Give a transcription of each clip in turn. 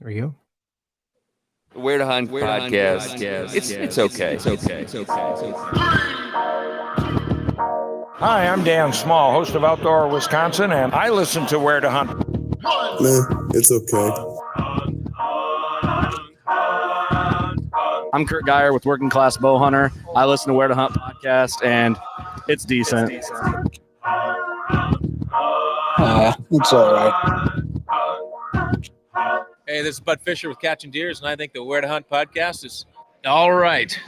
There we go. Where to Hunt podcast. It's okay. Hi, I'm Dan Small, host of Outdoor Wisconsin, and I listen to Where to Hunt. Nah, it's okay. I'm Kurt Geyer with Working Class Bow Hunter. I listen to Where to Hunt podcast, and it's decent. It's all right. Hey, this is Bud Fisher with Catching Deers, and I think the Where to Hunt podcast is all right.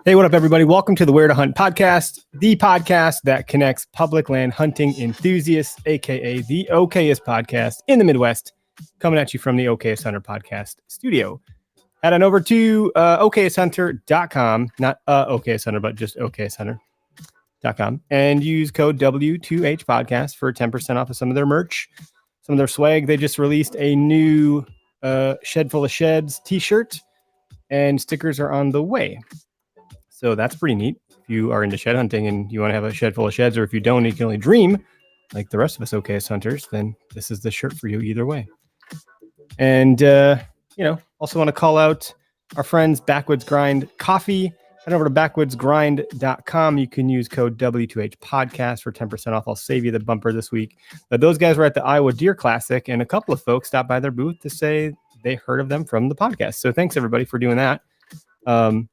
Hey, what up, everybody? Welcome to the Where to Hunt podcast, the podcast that connects public land hunting enthusiasts, aka the okayest podcast in the Midwest, coming at you from the Okayest Hunter podcast studio. Head on over to okayesthunter.com, not Okayest Hunter, but just okayesthunter.com, and use code W2H podcast for 10% off of some of their merch, some of their swag. They just released a new Shed Full of Sheds t-shirt, and stickers are on the way. So that's pretty neat. If you are into shed hunting and you want to have a shed full of sheds, or if you don't, you can only dream like the rest of us okayest hunters, then this is the shirt for you either way. And, also want to call out our friends Backwoods Grind Coffee. Head over to backwoodsgrind.com. You can use code W2H podcast for 10% off. I'll save you the bumper this week. Those guys were at the Iowa Deer Classic, and a couple of folks stopped by their booth to say they heard of them from the podcast. So thanks everybody for doing that. One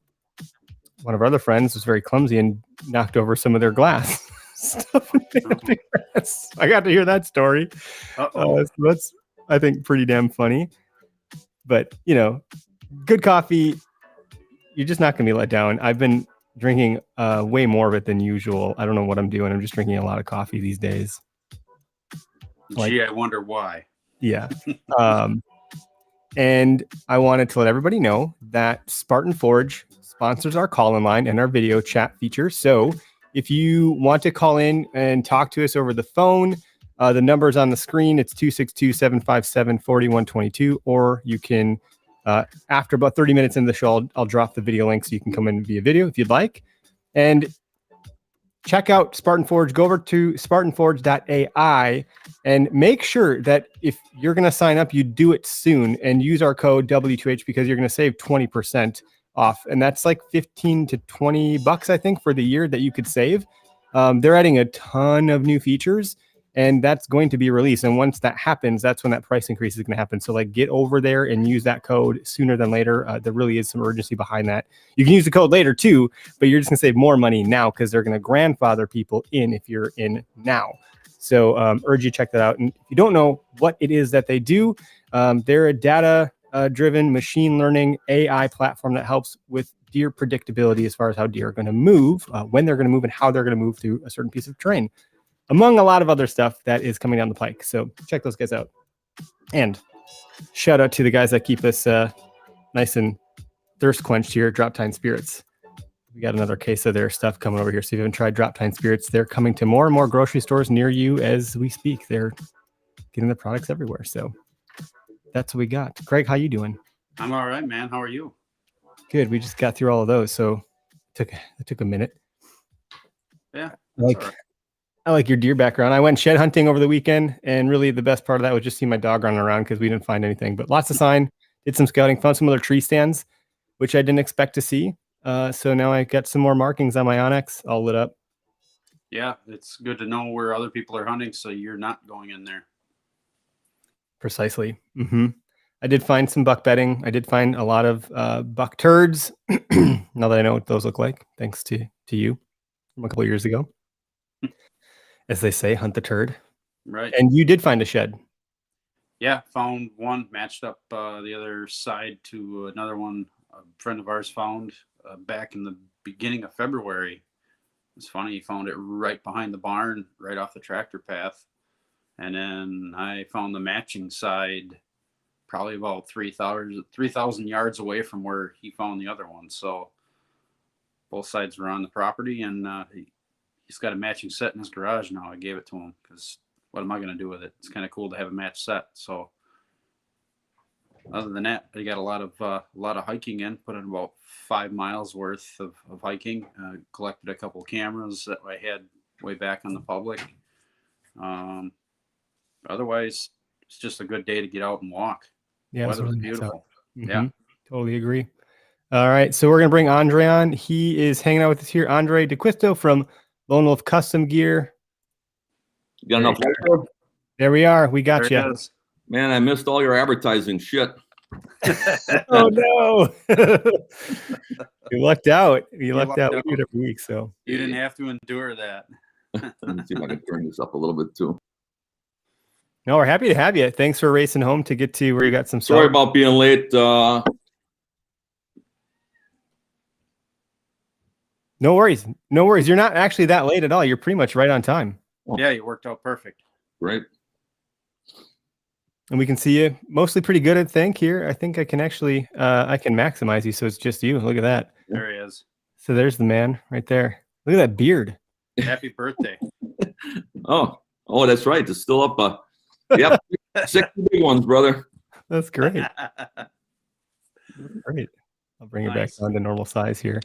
of our other friends was very clumsy and knocked over some of their glass stuff. I got to hear that story. So that's, I think, pretty damn funny. But, good coffee, you're just not going to be let down. I've been drinking way more of it than usual. I don't know what I'm doing. I'm just drinking a lot of coffee these days. Gee, I wonder why. Yeah. And I wanted to let everybody know that Spartan Forge sponsors our call-in line and our video chat feature. So if you want to call in and talk to us over the phone, the number's on the screen. It's 262-757-4122, or you can, after about 30 minutes in the show, I'll drop the video link so you can come in via video if you'd like. And check out Spartan Forge. Go over to spartanforge.ai and make sure that if you're going to sign up, you do it soon and use our code W2H, because you're going to save 20% off. And that's like 15 to 20 bucks, I think, for the year that you could save. They're adding a ton of new features, and that's going to be released. And once that happens, that's when that price increase is going to happen. So get over there and use that code sooner than later. There really is some urgency behind that. You can use the code later too, but you're just going to save more money now because they're going to grandfather people in if you're in now. So urge you to check that out. And if you don't know what it is that they do, they're a data-driven machine learning AI platform that helps with deer predictability as far as how deer are going to move, when they're going to move, and how they're going to move through a certain piece of terrain, among a lot of other stuff that is coming down the pike. So check those guys out. And shout out to the guys that keep us nice and thirst quenched here at Drop Tine Spirits. We got another case of their stuff coming over here. So if you haven't tried Drop Tine Spirits, they're coming to more and more grocery stores near you as we speak. They're getting the products everywhere. So that's what we got. Greg, how you doing? I'm all right, man. How are you? Good. We just got through all of those. So it took a minute. Yeah. I like your deer background. I went shed hunting over the weekend, and really the best part of that was just see my dog running around because we didn't find anything, but lots of sign, did some scouting, found some other tree stands, which I didn't expect to see. So now I got some more markings on my Onyx all lit up. Yeah. It's good to know where other people are hunting, so you're not going in there. Precisely. Mm-hmm. I did find some buck bedding. I did find a lot of buck turds. Now that I know what those look like, thanks to you from a couple of years ago. As they say, hunt the turd. Right. And you did find a shed. Yeah, found one, matched up the other side to another one a friend of ours found back in the beginning of February. It's funny, he found it right behind the barn, right off the tractor path. And then I found the matching side probably about 3,000 yards away from where he found the other one. So both sides were on the property, and he's got a matching set in his garage now. I gave it to him because what am I going to do with it? It's kind of cool to have a match set. So other than that, I got a lot of hiking in. Put in about 5 miles worth of hiking. Collected a couple cameras that I had way back on the public. Otherwise, it's just a good day to get out and walk. Yeah, Weather was really nice out. beautiful. Mhm. Yeah. Totally agree. All right, so we're gonna bring Andrae on. He is hanging out with us here. Andrae Dacquisto from Lone Wolf Custom Gear. You got enough light? There we are. We got There you. it is. Man, I missed all your advertising shit. Oh no! You lucked out. You lucked lucked out. We out. do it every week. So You didn't have to endure that. Let me see if I can turn this up a little bit too. no, we're happy to have you. Thanks for racing home to get to where you got some. Sorry about being late. No worries. No worries. You're not actually that late at all. You're pretty much right on time. Yeah, you worked out perfect. Right. And we can see you mostly pretty good, I think, here. I think I can actually I can maximize you, so it's just you. Look at that. There he is. So there's the man right there. Look at that beard. Happy birthday. Oh, that's right. It's still up. Yep. 6 big ones, brother. That's great. Great. I'll bring it back Nice. down to normal size here.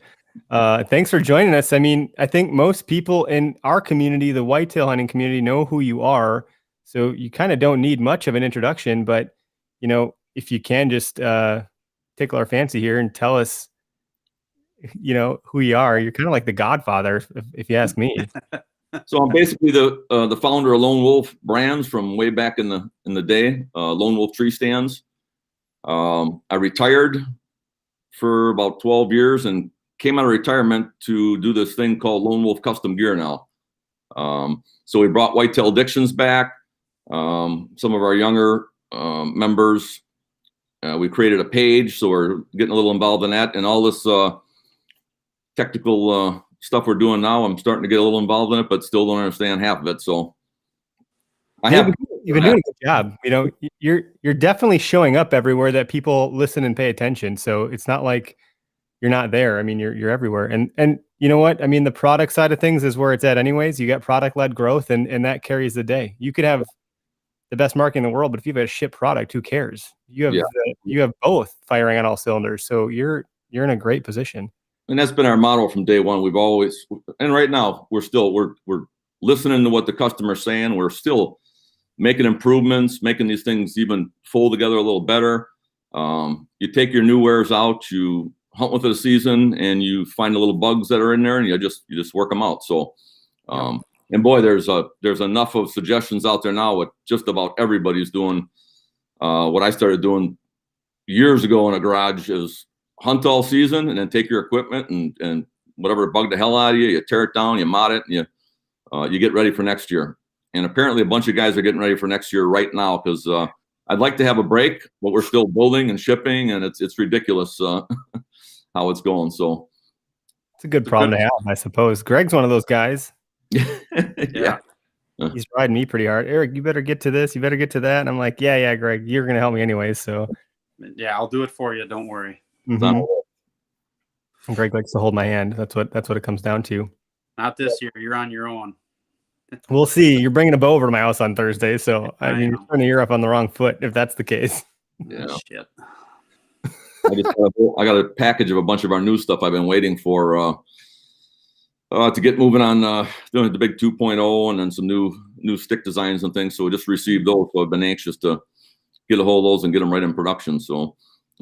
Thanks for joining us. I mean, I think most people in our community, the whitetail hunting community, know who you are. So you kind of don't need much of an introduction, but you know, if you can just tickle our fancy here and tell us, you know, who you are. You're kind of like the Godfather, if you ask me. So I'm basically the founder of Lone Wolf Brands from way back in the day. Lone Wolf Tree Stands. I retired for about 12 years and came out of retirement to do this thing called Lone Wolf Custom Gear now. So we brought whitetail addictions back. Some of our younger members, we created a page, so we're getting a little involved in that, and all this technical stuff we're doing now. I'm starting to get a little involved in it, but still don't understand half of it. So You've been doing a good job. You know, you're definitely showing up everywhere that people listen and pay attention. So it's not like you're not there. I mean, you're everywhere. And you know what? I mean, the product side of things is where it's at anyways. You got product-led growth and that carries the day. You could have the best market in the world, but if you've got a shit product, who cares? You have you have both firing on all cylinders. So you're in a great position. And that's been our motto from day one. We've always, and right now we're listening to what the customer's saying. We're still making improvements, making these things even fold together a little better. You take your new wares out, you hunt with it a season, and you find the little bugs that are in there, and you just work them out. So, and boy, there's enough of suggestions out there now. What just about everybody's doing. What I started doing years ago in a garage is hunt all season, and then take your equipment and whatever bugged the hell out of you, you tear it down, you mod it, and you get ready for next year. And apparently a bunch of guys are getting ready for next year right now, because I'd like to have a break, but we're still building and shipping, and it's ridiculous how it's going. So it's a good problem to have, I suppose. Greg's one of those guys. Yeah. He's riding me pretty hard. Eric, you better get to this. You better get to that. And I'm like, yeah, Greg, you're going to help me anyways. So yeah, I'll do it for you. Don't worry. And Greg likes to hold my hand. That's what it comes down to. Not this year. You're on your own. We'll see. You're bringing a bow over to my house on Thursday. So I mean, you're starting the year up on the wrong foot if that's the case. Yeah. Shit. I got a package of a bunch of our new stuff I've been waiting for to get moving on doing the big 2.0 and then some new stick designs and things. So we just received those. So I've been anxious to get a hold of those and get them right in production. So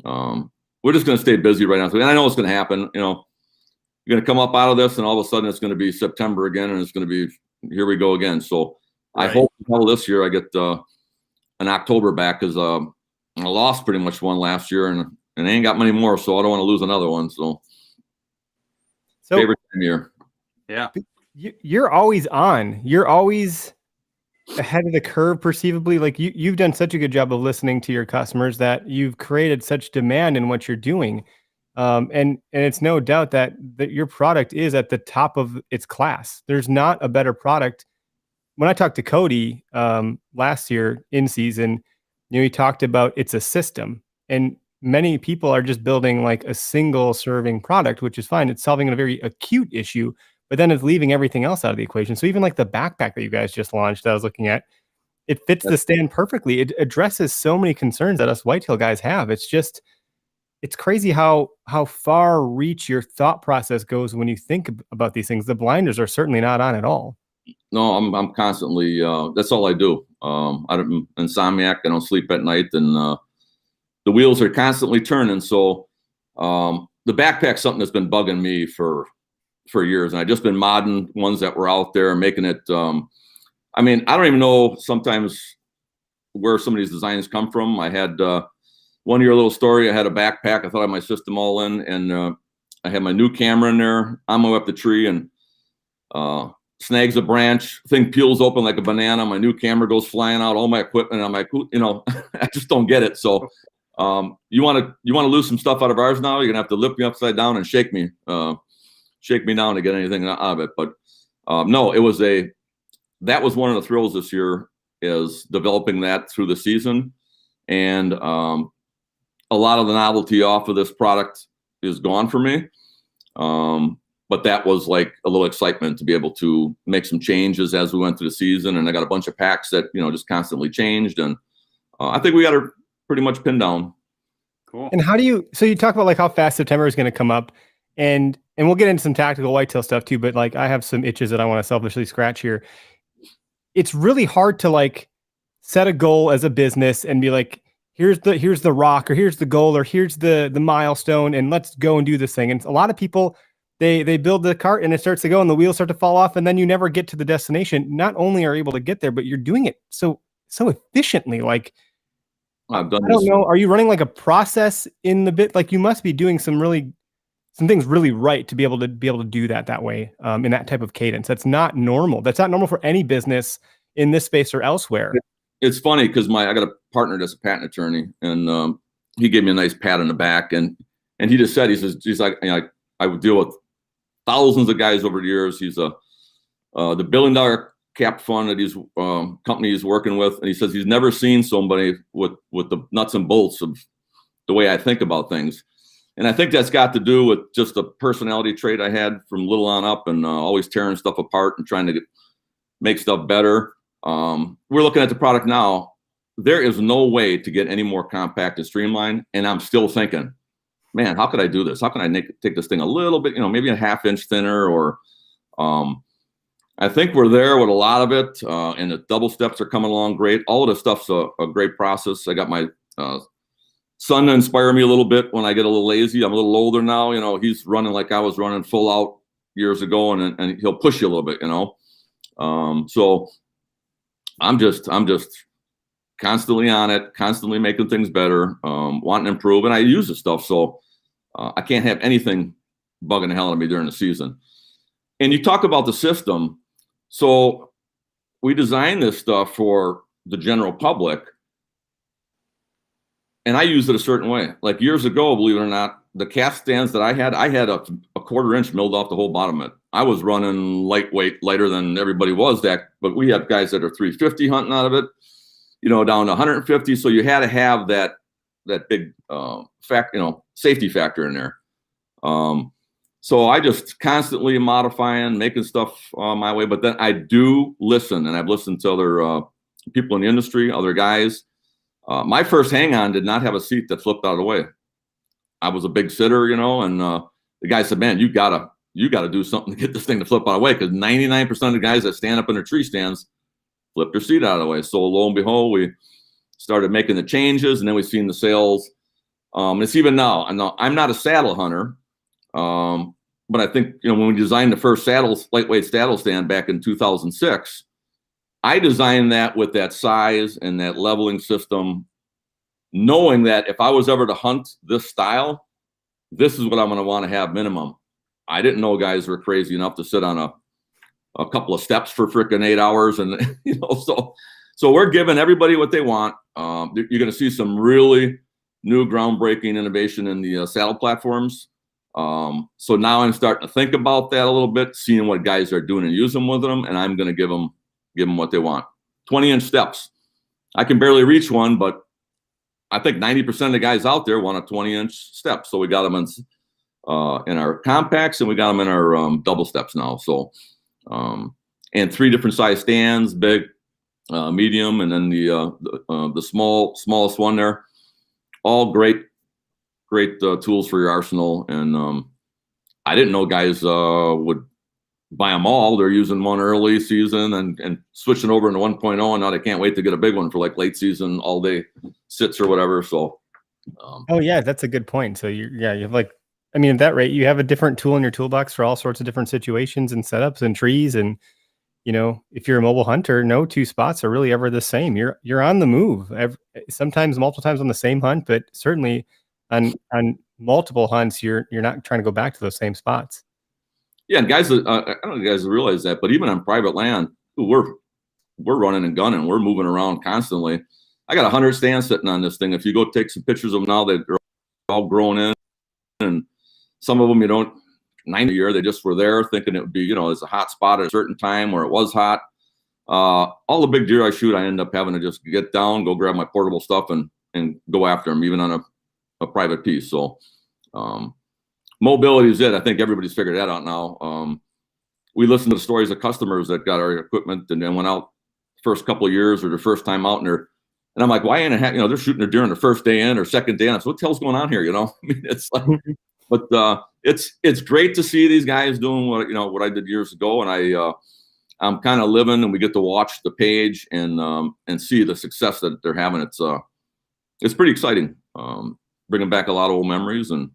we're just going to stay busy right now. And I know it's going to happen. You know, you're going to come up out of this, and all of a sudden it's going to be September again, and it's going to be here we go again. So I hope this year I get an October back, because I lost pretty much one last year, and I ain't got many more, so I don't want to lose another one. So favorite time of year. Yeah. You're always on. You're always ahead of the curve perceivably. Like you've done such a good job of listening to your customers that you've created such demand in what you're doing. And it's no doubt that your product is at the top of its class. There's not a better product. When I talked to Cody last year in season, you know, he talked about it's a system, and many people are just building like a single serving product, which is fine. It's solving a very acute issue, but then it's leaving everything else out of the equation. So even like the backpack that you guys just launched that I was looking at, it fits the stand perfectly. It addresses so many concerns that us whitetail guys have. It's crazy how far reach your thought process goes when you think about these things. The blinders are certainly not on at all. No, I'm constantly, that's all I do. I'm insomniac. I don't sleep at night, and the wheels are constantly turning. So the backpack's something that's been bugging me for years. And I've just been modding ones that were out there, making it, I mean, I don't even know sometimes where some of these designs come from. I had one year, a little story. I had a backpack. I thought I had my system all in, and I had my new camera in there. I'm up the tree and snags a branch. Thing peels open like a banana. My new camera goes flying out. All my equipment. I'm like, you know, I just don't get it. So you want to lose some stuff out of ours now? You're gonna have to lift me upside down and shake me down to get anything out of it. But no, that was one of the thrills this year, is developing that through the season. And a lot of the novelty off of this product is gone for me. But that was like a little excitement to be able to make some changes as we went through the season. And I got a bunch of packs that, you know, just constantly changed. And I think we got her pretty much pinned down. Cool. And so you talk about like how fast September is going to come up, and we'll get into some tactical whitetail stuff too, but like I have some itches that I want to selfishly scratch here. It's really hard to like set a goal as a business and be like, here's the rock, or here's the goal, or here's the milestone, and let's go and do this thing. And a lot of people, they build the cart and it starts to go and the wheels start to fall off, and then you never get to the destination. Not only are you able to get there, but you're doing it so efficiently. Like, I've done I don't know, are you running like a process in the bit? Like, you must be doing some things really right to be able to do that way, in that type of cadence. That's not normal. That's not normal for any business in this space or elsewhere. It's funny because I got a partner that's a patent attorney, and he gave me a nice pat on the back, and he just said, he's like, you know, I would deal with thousands of guys over the years. He's the $1 billion cap fund that his company is working with, and he says he's never seen somebody with the nuts and bolts of the way I think about things. And I think that's got to do with just the personality trait I had from little on up, and always tearing stuff apart and trying to make stuff better. We're looking at the product now. There is no way to get any more compact and streamlined. And I'm still thinking, man, how could I do this? How can I take this thing a little bit, you know, maybe a ½ inch thinner, or I think we're there with a lot of it. And the double steps are coming along great. All of the stuff's a great process. I got my son to inspire me a little bit when I get a little lazy. I'm a little older now. You know, he's running like I was running full out years ago, and he'll push you a little bit, you know. So I'm just constantly on it, constantly making things better, wanting to improve. And I use the stuff, so I can't have anything bugging the hell out of me during the season. And you talk about the system. So we designed this stuff for the general public, and I use it a certain way. Like years ago, believe it or not, the cast stands that I had a 1/4 inch milled off the whole bottom of it. I was running lightweight, lighter than everybody was that, but we have guys that are 350 hunting out of it, you know, down to 150. So you had to have that big safety factor in there. So I just constantly modifying, making stuff my way. But then I do listen, and I've listened to other people in the industry, other guys. My first hang on did not have a seat that flipped out of the way. I was a big sitter, you know, and the guy said, man, you gotta do something to get this thing to flip out of the way, because 99% of the guys that stand up in their tree stands flip their seat out of the way. So lo and behold, we started making the changes, and then we've seen the sales. It's even now. I'm not a saddle hunter, but I think, you know, when we designed the first lightweight saddle stand back in 2006, I designed that with that size and that leveling system, knowing that if I was ever to hunt this style, this is what I'm going to want to have minimum. I didn't know guys were crazy enough to sit on a couple of steps for frickin' 8 hours. And, you know, so we're giving everybody what they want. You're going to see some really new groundbreaking innovation in the saddle platforms. So now I'm starting to think about that a little bit, seeing what guys are doing and using with them. And I'm going to give them what they want. 20-inch steps. I can barely reach one, but I think 90% of the guys out there want a 20-inch step. So we got them in our compacts, and we got them in our double steps now. So, and 3 different size stands, big, medium, and then the smallest one there. All great tools for your arsenal. And I didn't know guys would buy them all. They're using one early season and switching over into 1.0, and now they can't wait to get a big one for like late season all day sits or whatever. So oh yeah, that's a good point. So you have like, I mean, at that rate, you have a different tool in your toolbox for all sorts of different situations and setups and trees. And if you're a mobile hunter, no two spots are really ever the same. You're on the move sometimes multiple times on the same hunt, but certainly on multiple hunts, you're not trying to go back to those same spots. Yeah, and guys, I don't know if you guys realize that, but even on private land, we're running and gunning. We're moving around constantly. I got 100 stands sitting on this thing. If you go take some pictures of them now, they're all grown in, and some of them 90 a year. They just were there thinking it would be, it's a hot spot at a certain time where it was hot. All the big deer I shoot, I end up having to just get down, go grab my portable stuff, and go after them, even on a private piece. So mobility is it. I think everybody's figured that out now. We listen to the stories of customers that got our equipment and then went out the first couple of years or their first time out, and I'm like, why ain't it? They're shooting their deer on the first day in or second day in. I said, what the hell's going on here? I mean, it's like, but it's great to see these guys doing what I did years ago, and I'm kind of living, and we get to watch the page and see the success that they're having. It's pretty exciting. Bringing back a lot of old memories, and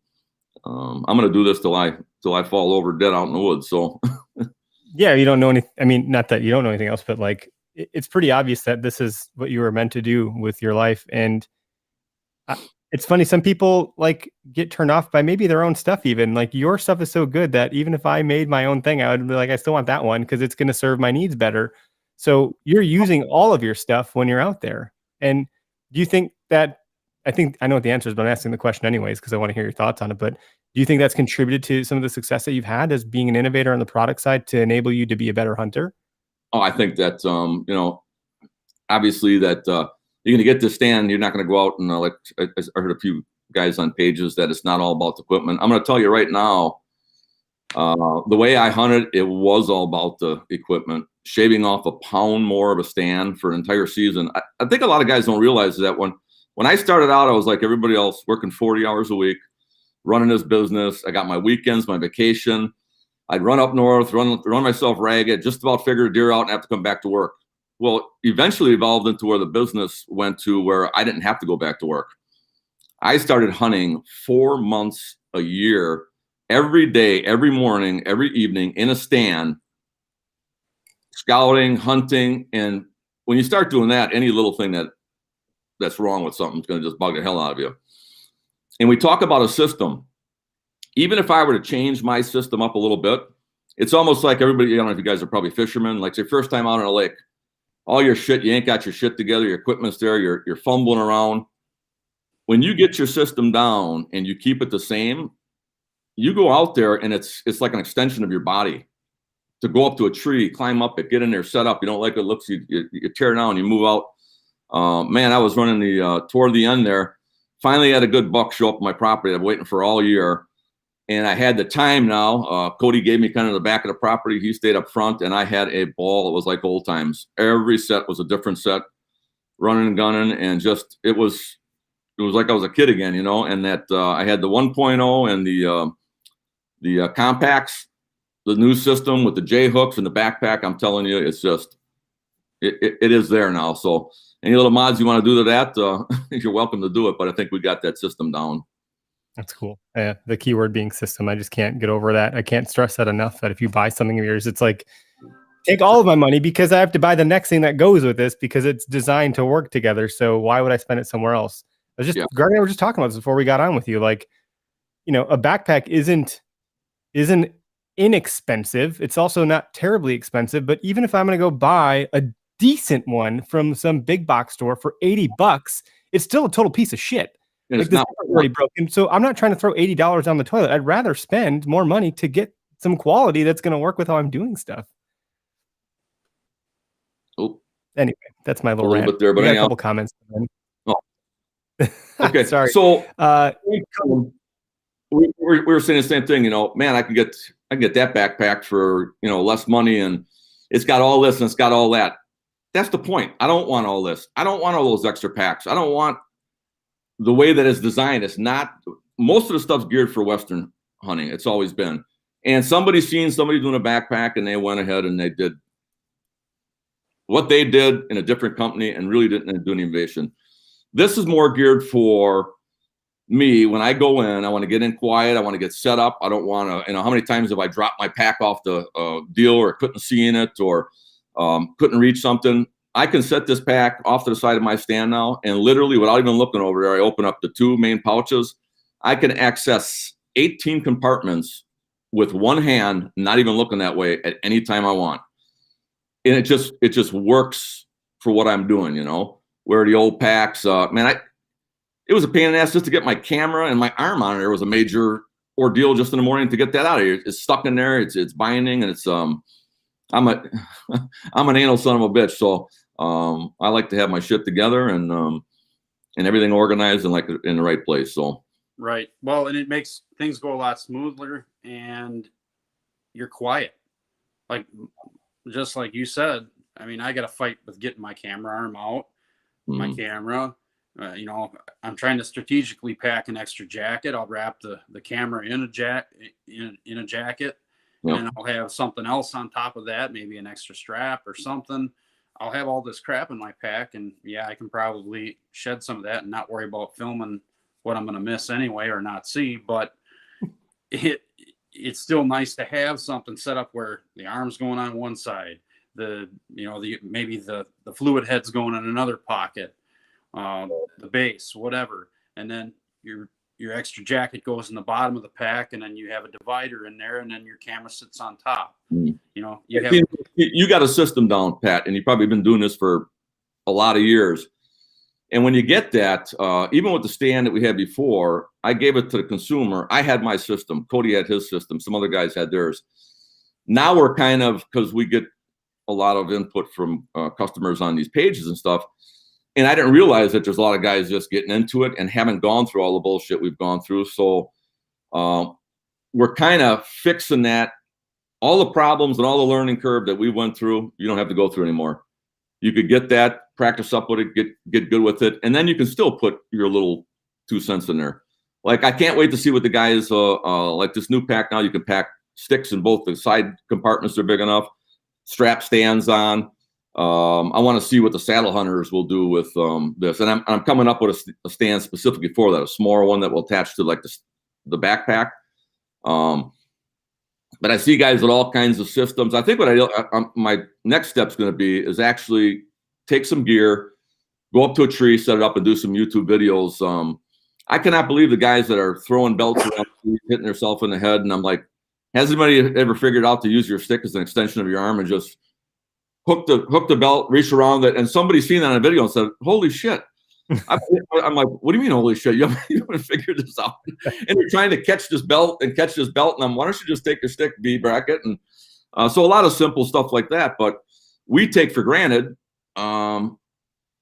I'm going to do this till I fall over dead out in the woods. So yeah, you don't know anything. I mean, not that you don't know anything else, but like it's pretty obvious that this is what you were meant to do with your life. And it's funny, some people like get turned off by maybe their own stuff. Even like your stuff is so good that even if I made my own thing, I would be like, I still want that one because it's going to serve my needs better. So you're using all of your stuff when you're out there. And do you think that, I know what the answer is, but I'm asking the question anyways because I want to hear your thoughts on it. But do you think that's contributed to some of the success that you've had as being an innovator on the product side to enable you to be a better hunter? Oh, I think that obviously that you're going to get this stand. You're not going to go out and like I heard a few guys on pages that it's not all about the equipment. I'm going to tell you right now, the way I hunted, it was all about the equipment. Shaving off a pound more of a stand for an entire season. I think a lot of guys don't realize that when I started out, I was like everybody else, working 40 hours a week, running this business. I got my weekends, my vacation. I'd run up north, run myself ragged, just about figure a deer out and have to come back to work. Well, eventually evolved into where the business went to where I didn't have to go back to work. I started hunting 4 months a year, every day, every morning, every evening in a stand, scouting, hunting. And when you start doing that, any little thing that's wrong with something is going to just bug the hell out of you. And we talk about a system. Even if I were to change my system up a little bit, it's almost like everybody, I don't know if you guys are probably fishermen, like your first time out on a lake, all your shit, you ain't got your shit together, your equipment's there, you're fumbling around. When you get your system down and you keep it the same, you go out there and it's like an extension of your body. To go up to a tree, climb up it, get in there, set up. You don't like what it looks, you tear it down, you move out. Man, I was running toward the end there. Finally had a good buck show up on my property. I've been waiting for all year. And I had the time now. Cody gave me kind of the back of the property. He stayed up front, and I had a ball. It was like old times. Every set was a different set, running and gunning, and just it was like I was a kid again, And that I had the 1.0 and the compacts, the new system with the J hooks and the backpack. I'm telling you, it's just it is there now. So any little mods you want to do to that, you're welcome to do it. But I think we got that system down. That's cool. Yeah, the keyword being system. I just can't get over that. I can't stress that enough that if you buy something of yours, it's like, take all of my money because I have to buy the next thing that goes with this because it's designed to work together. So why would I spend it somewhere else? Greg and I were just talking about this before we got on with you. Like, a backpack isn't inexpensive. It's also not terribly expensive, but even if I'm going to go buy a decent one from some big box store for $80, it's still a total piece of shit. And like, it's not already broken. So I'm not trying to throw $80 down the toilet. I'd rather spend more money to get some quality that's going to work with how I'm doing stuff. Oh, anyway, that's my little rant. Bit there, but a couple comments. Oh. Okay, sorry. So we were saying the same thing. Man, I can get that backpack for less money, and it's got all this and it's got all that. that's the point. I don't want all this. I don't want all those extra packs. I don't want the way that it's designed. It's not, most of the stuff's geared for Western hunting. It's always been. And somebody's seen somebody doing a backpack and they went ahead and they did what they did in a different company and really didn't do any innovation. This is more geared for me. When I go in, I want to get in quiet. I want to get set up. I don't want to, how many times have I dropped my pack off the deal or couldn't see in it or couldn't reach something? I can set this pack off to the side of my stand now, and literally without even looking over there, I open up the 2 main pouches. I can access 18 compartments with one hand, not even looking that way at any time I want. And it just works for what I'm doing, where the old packs, it was a pain in the ass just to get my camera and my arm monitor was a major ordeal just in the morning to get that out of here. It's stuck in there. It's binding, and it's, I'm an anal son of a bitch. So, I like to have my shit together and everything organized and in the right place. So. Right. Well, and it makes things go a lot smoother and you're quiet. Like, just like you said, I mean, I got to fight with getting my camera arm out, my camera, I'm trying to strategically pack an extra jacket. I'll wrap the camera in a jacket, and then I'll have something else on top of that, maybe an extra strap or something. I'll have all this crap in my pack, and I can probably shed some of that and not worry about filming what I'm going to miss anyway or not see. But it's still nice to have something set up where the arm's going on one side, maybe the fluid head's going in another pocket, the base, whatever, and then your extra jacket goes in the bottom of the pack, and then you have a divider in there, and then your camera sits on top. You got a system down, Pat, and you've probably been doing this for a lot of years. And when you get that, even with the stand that we had before, I gave it to the consumer. I had my system. Cody had his system. Some other guys had theirs. Now we're kind of, because we get a lot of input from customers on these pages and stuff. And I didn't realize that there's a lot of guys just getting into it and haven't gone through all the bullshit we've gone through. So we're kind of fixing that. All the problems and all the learning curve that we went through, you don't have to go through anymore. You could get that, practice up with it, get good with it, and then you can still put your little 2 cents in there. Like, I can't wait to see what the guys, like this new pack now, you can pack sticks in both the side compartments are big enough, strap stands on. I want to see what the saddle hunters will do with this. And I'm coming up with a stand specifically for that, a smaller one that will attach to like the backpack. But I see guys with all kinds of systems. I think what my next step's going to be is actually take some gear, go up to a tree, set it up, and do some YouTube videos. I cannot believe the guys that are throwing belts around, hitting themselves in the head. And I'm like, has anybody ever figured out to use your stick as an extension of your arm and just hook the belt, reach around it? And somebody's seen that on a video and said, holy shit. I'm like, what do you mean, holy shit? You haven't figured this out. And you're trying to catch this belt. And why don't you just take your stick, B bracket? And so a lot of simple stuff like that. But we take for granted. One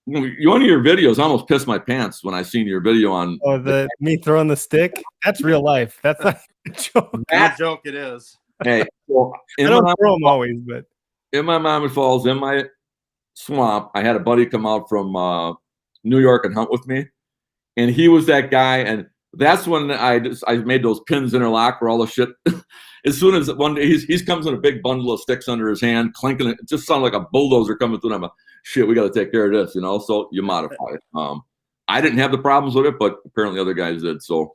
of your videos almost pissed my pants when I seen your video on. Oh, me throwing the stick? That's real life. That's not a joke. That joke it is. Hey, well, I don't throw them always, but in my Mama Falls, in my swamp, I had a buddy come out from New York and hunt with me, and he was that guy. And that's when I made those pins interlock where all the shit. As soon as one day he comes in a big bundle of sticks under his hand, clinking it, just sounded like a bulldozer coming through. And I'm like, shit, we got to take care of this, So you modify it. I didn't have the problems with it, but apparently other guys did. So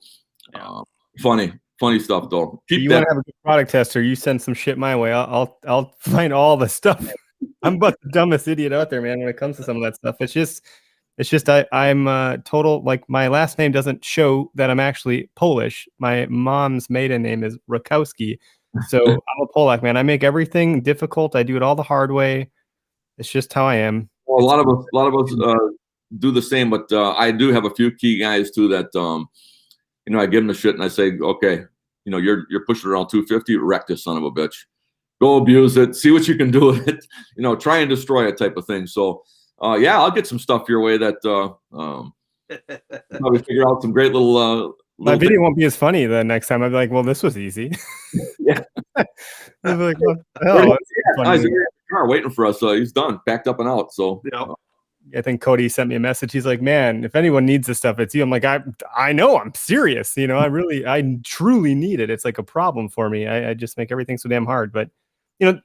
funny stuff though. You want to have a good product tester? You send some shit my way. I'll find all the stuff. I'm about the dumbest idiot out there, man. When it comes to some of that stuff, it's just I'm total, like, my last name doesn't show that I'm actually Polish. My mom's maiden name is Rakowski. So I'm a Polak, man. I make everything difficult. I do it all the hard way. It's just how I am. Well, a lot of us do the same, but I do have a few key guys too that I give them the shit and I say, okay, you're pushing around 250, wreck this son of a bitch. Go abuse it, see what you can do with it, try and destroy it type of thing. So I'll get some stuff your way that probably figure out some great little my video won't be as funny the next time. I'll be like, well, this was easy. Yeah. I'll be like, what the hell? car waiting for us. He's done, packed up and out. So I think Cody sent me a message. He's like, man, if anyone needs this stuff, it's you. I'm like, I know, I'm serious. You know, I truly need it. It's like a problem for me. I just make everything so damn hard. But, you know,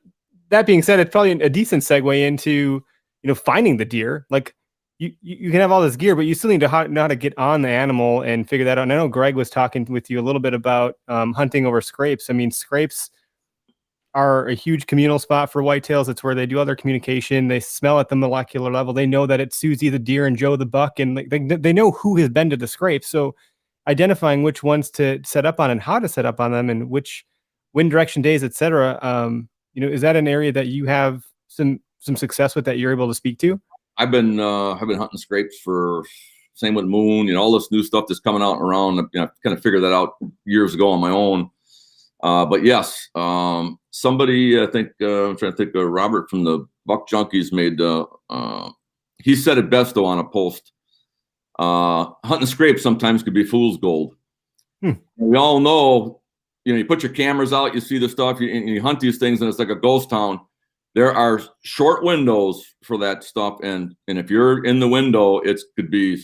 that being said, it's probably a decent segue into, you know, finding the deer. Like you can have all this gear, but you still need to know how to get on the animal and figure that out. And I know Greg was talking with you a little bit about hunting over scrapes. I mean, scrapes are a huge communal spot for whitetails. It's where they do all their communication. They smell at the molecular level. They know that it's Susie the deer and Joe the buck, and they know who has been to the scrape. So identifying which ones to set up on and how to set up on them and which wind direction days, etc. You know, is that an area that you have some success with that you're able to speak to? I've been hunting scrapes for, same with moon, you know, all this new stuff that's coming out and around. You know, kind of figured that out years ago on my own. But yes, somebody, I think, I'm trying to think, Robert from the Buck Junkies made, he said it best though on a post. Hunting scrapes sometimes could be fool's gold. We all know, you know, you put your cameras out, you see the stuff, you hunt these things, and it's like a ghost town. There are short windows for that stuff, and if you're in the window, it could be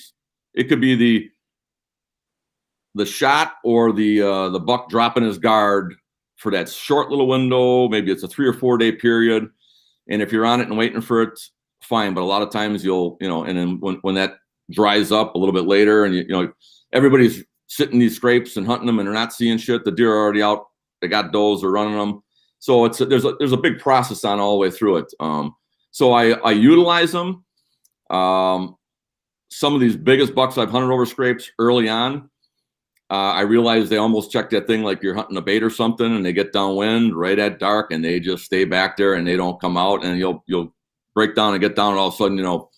the shot or the buck dropping his guard for that short little window. Maybe it's a 3 or 4 day period, and if you're on it and waiting for it, fine. But a lot of times you'll, you know, and then when that dries up a little bit later, and you know everybody's sitting these scrapes and hunting them, and they're not seeing shit. The deer are already out. They got does. They're running them. So there's a big process on all the way through it. So I utilize them. Some of these biggest bucks I've hunted over scrapes early on, I realized they almost check that thing like you're hunting a bait or something, and they get downwind right at dark, and they just stay back there and they don't come out, and you'll break down and get down, and all of a sudden, you know,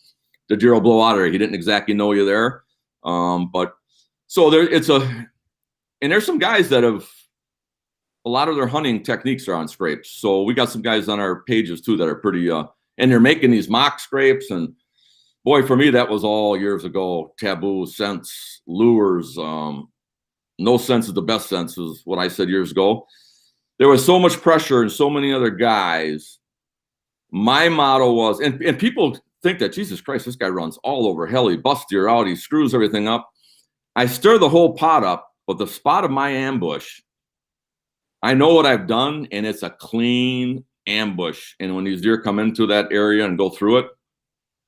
the deer will blow out of there. He didn't exactly know you're there. But so there's some guys that have, a lot of their hunting techniques are on scrapes. So we got some guys on our pages too that are pretty, and they're making these mock scrapes. And boy, for me, that was all years ago. Taboo, scents, lures. No sense is the best sense is what I said years ago. There was so much pressure and so many other guys. My motto was, and people think that, Jesus Christ, this guy runs all over hell. He busts deer out. He screws everything up. I stir the whole pot up, but the spot of my ambush, I know what I've done, and it's a clean ambush. And when these deer come into that area and go through it,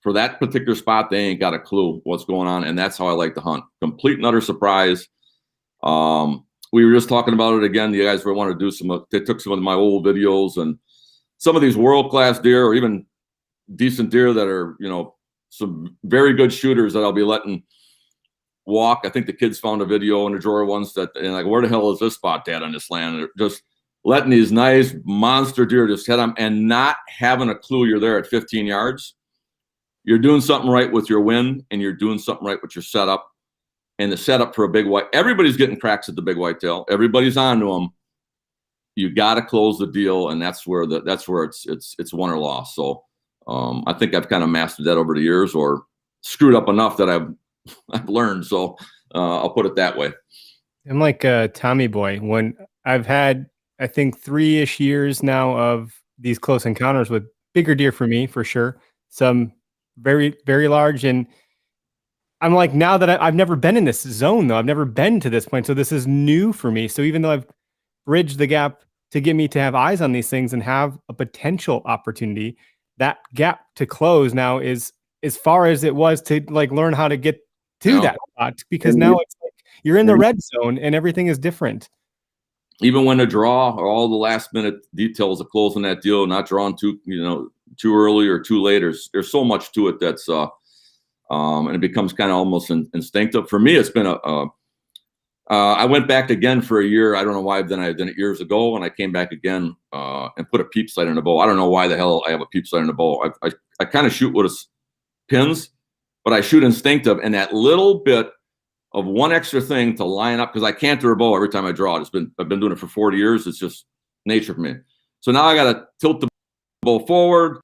for that particular spot, they ain't got a clue what's going on. And that's how I like to hunt. Complete and utter surprise. We were just talking about it again. The guys want to do they took some of my old videos, and some of these world-class deer, or even decent deer that are, you know, some very good shooters that I'll be letting walk. I think the kids found a video in the drawer once that, and like, where the hell is this spot at on this land? And they're just letting these nice monster deer just hit them and not having a clue you're there at 15 yards. You're doing something right with your wind, and you're doing something right with your setup. And the setup for a big white, everybody's getting cracks at the big whitetail. Everybody's onto them. You got to close the deal, and that's where it's won or lost. So I think I've kind of mastered that over the years, or screwed up enough that I've learned. So I'll put it that way. I'm like Tommy Boy. When I've had, I think, 3-ish years now of these close encounters with bigger deer for me, for sure. Some very, very large. And I'm like, now that I've never been in this zone, though, I've never been to this point. So this is new for me. So even though I've bridged the gap to get me to have eyes on these things and have a potential opportunity, that gap to close now is as far as it was to like learn how to get to that spot, because now it's like you're in the red zone and everything is different. Even when the draw or all the last minute details of closing that deal, not drawing too early or too late, there's so much to it that's and it becomes kind of almost instinctive. For me, it's been I went back again for a year. I don't know why. Then I did it years ago, and I came back again and put a peep sight in a bow. I don't know why the hell I have a peep sight in a bow. I kind of shoot with pins, but I shoot instinctive, and that little bit of one extra thing to line up, because I canter a bow every time I draw it. I've been doing it for 40 years. It's just nature for me. So now I got to tilt the bow forward,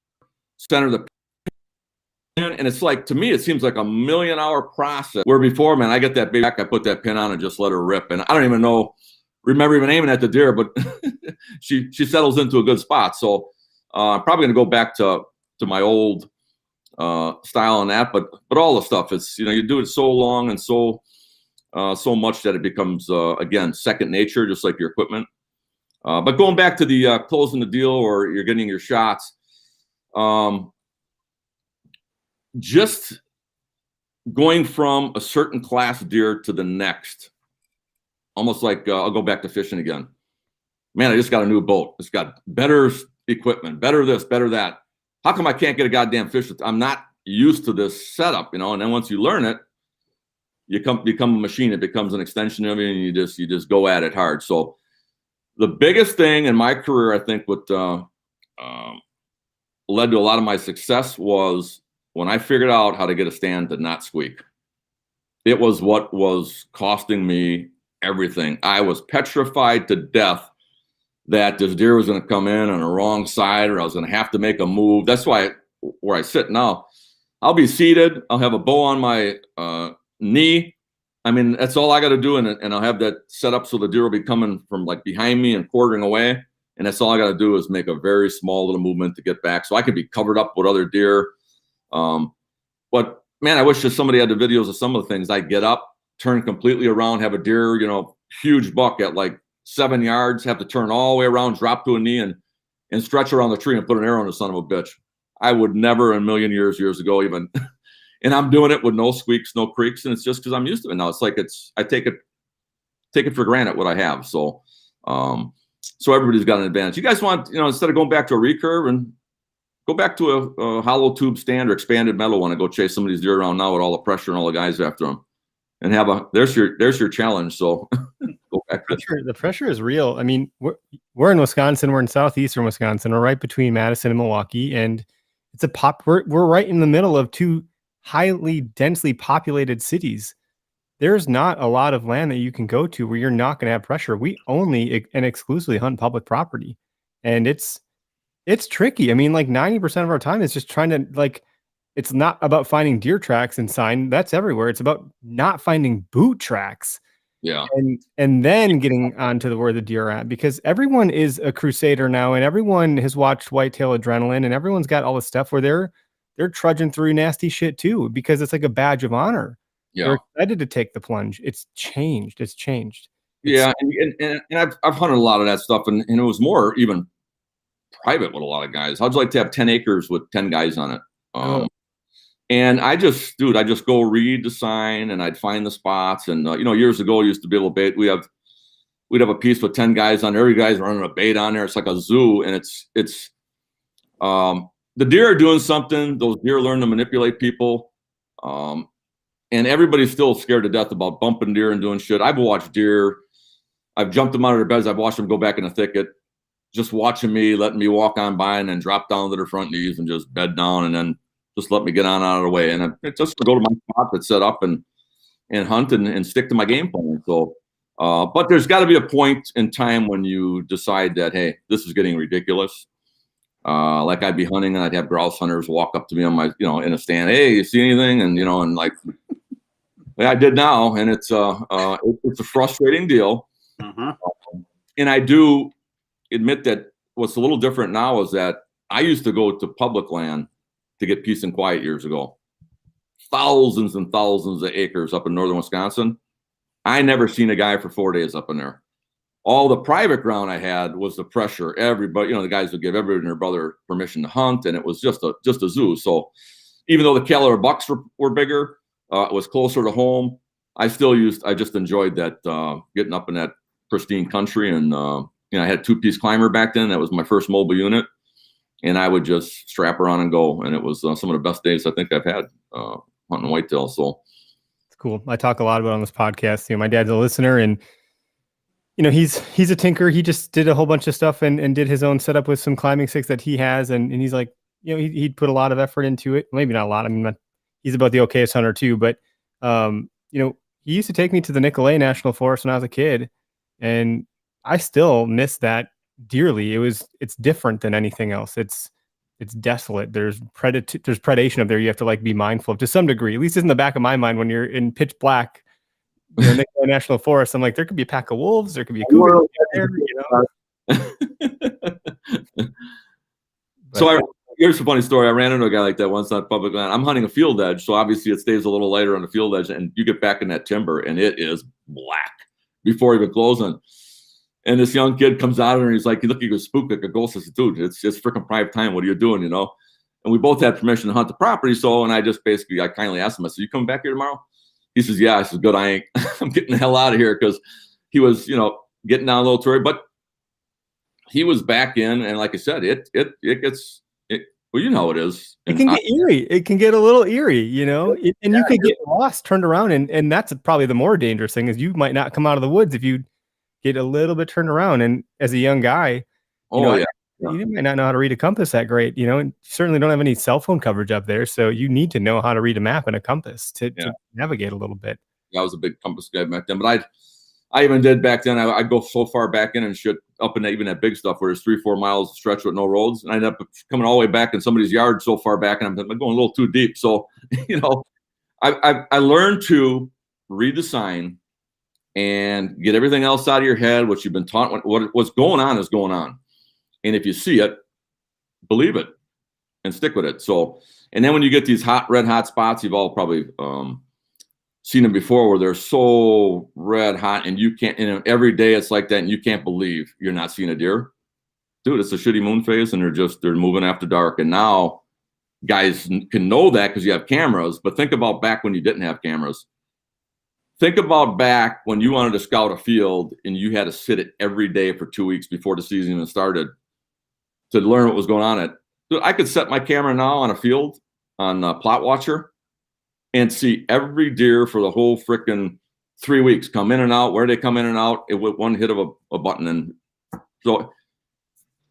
center the pin, and it's like, to me, it seems like a million-hour process. Where before, man, I get that big back, I put that pin on and just let her rip, and I don't even remember even aiming at the deer, but she settles into a good spot. So I'm probably going to go back to my old style on that, but all the stuff is, you do it so long and so much that it becomes again second nature, just like your equipment. But going back to the closing the deal, or you're getting your shots, just going from a certain class deer to the next, almost like I'll go back to fishing again. Man, I just got a new boat. It's got better equipment, better this, better that. How come I can't get a goddamn fish? I'm not used to this setup, and then once you learn it, you become a machine. It becomes an extension of you, and you just go at it hard. So the biggest thing in my career, I think, what led to a lot of my success was when I figured out how to get a stand to not squeak. It was what was costing me everything. I was petrified to death that this deer was going to come in on the wrong side, or I was going to have to make a move. That's why where I sit now, I'll be seated. I'll have a bow on my knee. I mean, that's all I got to do. And I'll have that set up so the deer will be coming from like behind me and quartering away. And that's all I got to do is make a very small little movement to get back. So I could be covered up with other deer. But man, I wish that somebody had the videos of some of the things. I get up, turn completely around, have a deer, huge buck at like 7 yards, have to turn all the way around, drop to a knee, and stretch around the tree and put an arrow in the son of a bitch. I would never in a million years ago even. And I'm doing it with no squeaks, no creaks, and it's just because I'm used to it now. It's like I take it for granted what I have. So so everybody's got an advantage. You guys want, instead of going back to a recurve, and go back to a hollow tube stand or expanded metal one and go chase some of these deer around now with all the pressure and all the guys after them, and there's your challenge. So go back. The pressure is real. I mean, we're in Wisconsin. We're in southeastern Wisconsin. We're right between Madison and Milwaukee, and it's we're right in the middle of two highly densely populated cities. There's not a lot of land that you can go to where you're not going to have pressure. We only and exclusively hunt public property, and it's tricky. I mean, like 90% of our time is just trying to, it's not about finding deer tracks and sign. That's everywhere. It's about not finding boot tracks. Yeah. And then getting onto where the deer are at, because everyone is a crusader now, and everyone has watched Whitetail Adrenaline, and everyone's got all this stuff where they're trudging through nasty shit too, because it's like a badge of honor. Yeah. They're excited to take the plunge. It's changed. Yeah. And I've hunted a lot of that stuff, and it was more even private with a lot of guys. How'd you like to have 10 acres with 10 guys on it? And I just go read the sign, and I'd find the spots. And years ago, I used to be able to bait. We'd have a piece with 10 guys on there. Every guy's running a bait on there. It's like a zoo, and it's the deer are doing something. Those deer learn to manipulate people, and everybody's still scared to death about bumping deer and doing shit. I've watched deer. I've jumped them out of their beds. I've watched them go back in the thicket, just watching me, letting me walk on by, and then drop down to their front knees and just bed down, and then just let me get on out of the way. And I just go to my spot that's set up and hunt and stick to my game plan. So, but there's got to be a point in time when you decide that, hey, this is getting ridiculous. Like I'd be hunting, and I'd have grouse hunters walk up to me on my, in a stand. Hey, you see anything? And and like I did now, and it's a frustrating deal. And I do admit that what's a little different now is that I used to go to public land to get peace and quiet years ago. Thousands and thousands of acres up in northern Wisconsin. I never seen a guy for 4 days up in there. All the private ground I had was the pressure. Everybody, the guys would give everybody and their brother permission to hunt, and it was just a zoo. So even though the caliber bucks were bigger, it was closer to home. I just enjoyed that, getting up in that pristine country. And I had a 2-piece climber back then. That was my first mobile unit. And I would just strap her on and go. And it was some of the best days I think I've had hunting whitetail. So it's cool. I talk a lot about it on this podcast. My dad's a listener, and he's a tinker. He just did a whole bunch of stuff and did his own setup with some climbing sticks that he has. And he's like, he'd put a lot of effort into it. Maybe not a lot. I mean, he's about the okayest hunter too. But he used to take me to the Nicolet National Forest when I was a kid, and I still miss that dearly. It's different than anything else. It's desolate. There's predation up there. You have to be mindful of to some degree. At least it's in the back of my mind when you're in pitch black, Nicolet National Forest. I'm like, there could be a pack of wolves. There could be a cougar there. So here's a funny story. I ran into a guy like that once on public land. I'm hunting a field edge, so obviously it stays a little lighter on the field edge, and you get back in that timber, and it is black before even closing. And this young kid comes out of there, and he's like, "Look, you go spook like a ghost." I said, "Dude, it's just freaking prime time. What are you doing?" You know. And we both had permission to hunt the property, so and I kindly asked him. I said, "You coming back here tomorrow?" He says, "Yeah." I said, "Good. I ain't. I'm getting the hell out of here," because he was, getting down a little toury, but he was back in, and like I said, it gets. Well, you know how it is. It can get eerie. It can get a little eerie, and you could get lost, turned around, and that's probably the more dangerous thing is you might not come out of the woods if you get a little bit turned around. And as a young guy, you might not know how to read a compass that great, and you certainly don't have any cell phone coverage up there, so you need to know how to read a map and a compass to navigate a little bit. Yeah, I was a big compass guy back then, but I even did back then. I'd go so far back in and shit up in even that big stuff where there's 3-4 miles stretch with no roads. And I ended up coming all the way back in somebody's yard so far back, and I'm going a little too deep. So, I learned to read the sign and get everything else out of your head, what you've been taught. What's going on is going on. And if you see it, believe it and stick with it. So, and then when you get these red hot spots, you've all probably, seen them before where they're so red hot and you can't, every day it's like that and you can't believe you're not seeing a deer. Dude, it's a shitty moon phase and they're moving after dark. And now guys can know that because you have cameras, but think about back when you didn't have cameras. Think about back when you wanted to scout a field and you had to sit it every day for 2 weeks before the season even started to learn what was going on. Dude, I could set my camera now on a field on Plot Watcher and see every deer for the whole frickin' 3 weeks come in and out, where they come in and out with one hit of a button. And so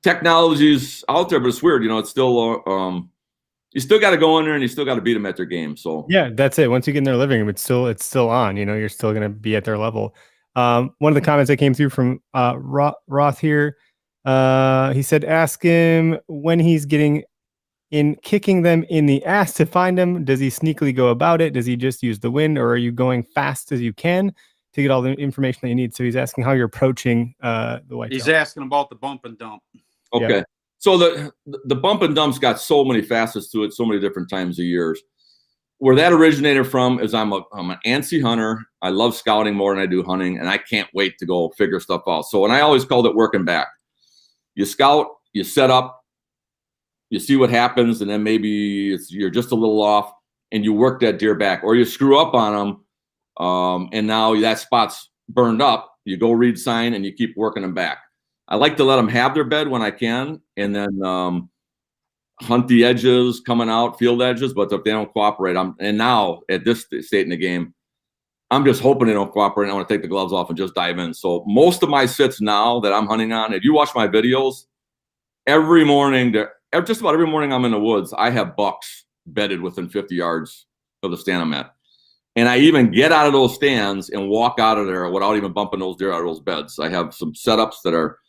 technology's out there, but it's weird. It's still, you still got to go in there and you still got to beat them at their game. So yeah, that's it. Once you get in their living room, it's still on, you're still going to be at their level. One of the comments that came through from Roth here, he said, ask him when he's getting in kicking them in the ass to find them. Does he sneakily go about it? Does he just use the wind, or are you going fast as you can to get all the information that you need? So he's asking how you're approaching the whitetail. He's asking about the bump and dump. Okay. Yeah. So the bump and dump's got so many facets to it, so many different times of years. Where that originated from is I'm an antsy hunter. I love scouting more than I do hunting, and I can't wait to go figure stuff out. So, and I always called it working back. You scout, you set up, you see what happens, and then maybe you're just a little off, and you work that deer back, or you screw up on them, and now that spot's burned up. You go read sign, and you keep working them back. I like to let them have their bed when I can, and then hunt the edges coming out, field edges. But if they don't cooperate, and now at this state in the game, I'm just hoping they don't cooperate. I want to take the gloves off and just dive in. So most of my sits now that I'm hunting on, if you watch my videos, every morning just about every morning I'm in the woods, I have bucks bedded within 50 yards of the stand I'm at. And I even get out of those stands and walk out of there without even bumping those deer out of those beds. I have some setups that are,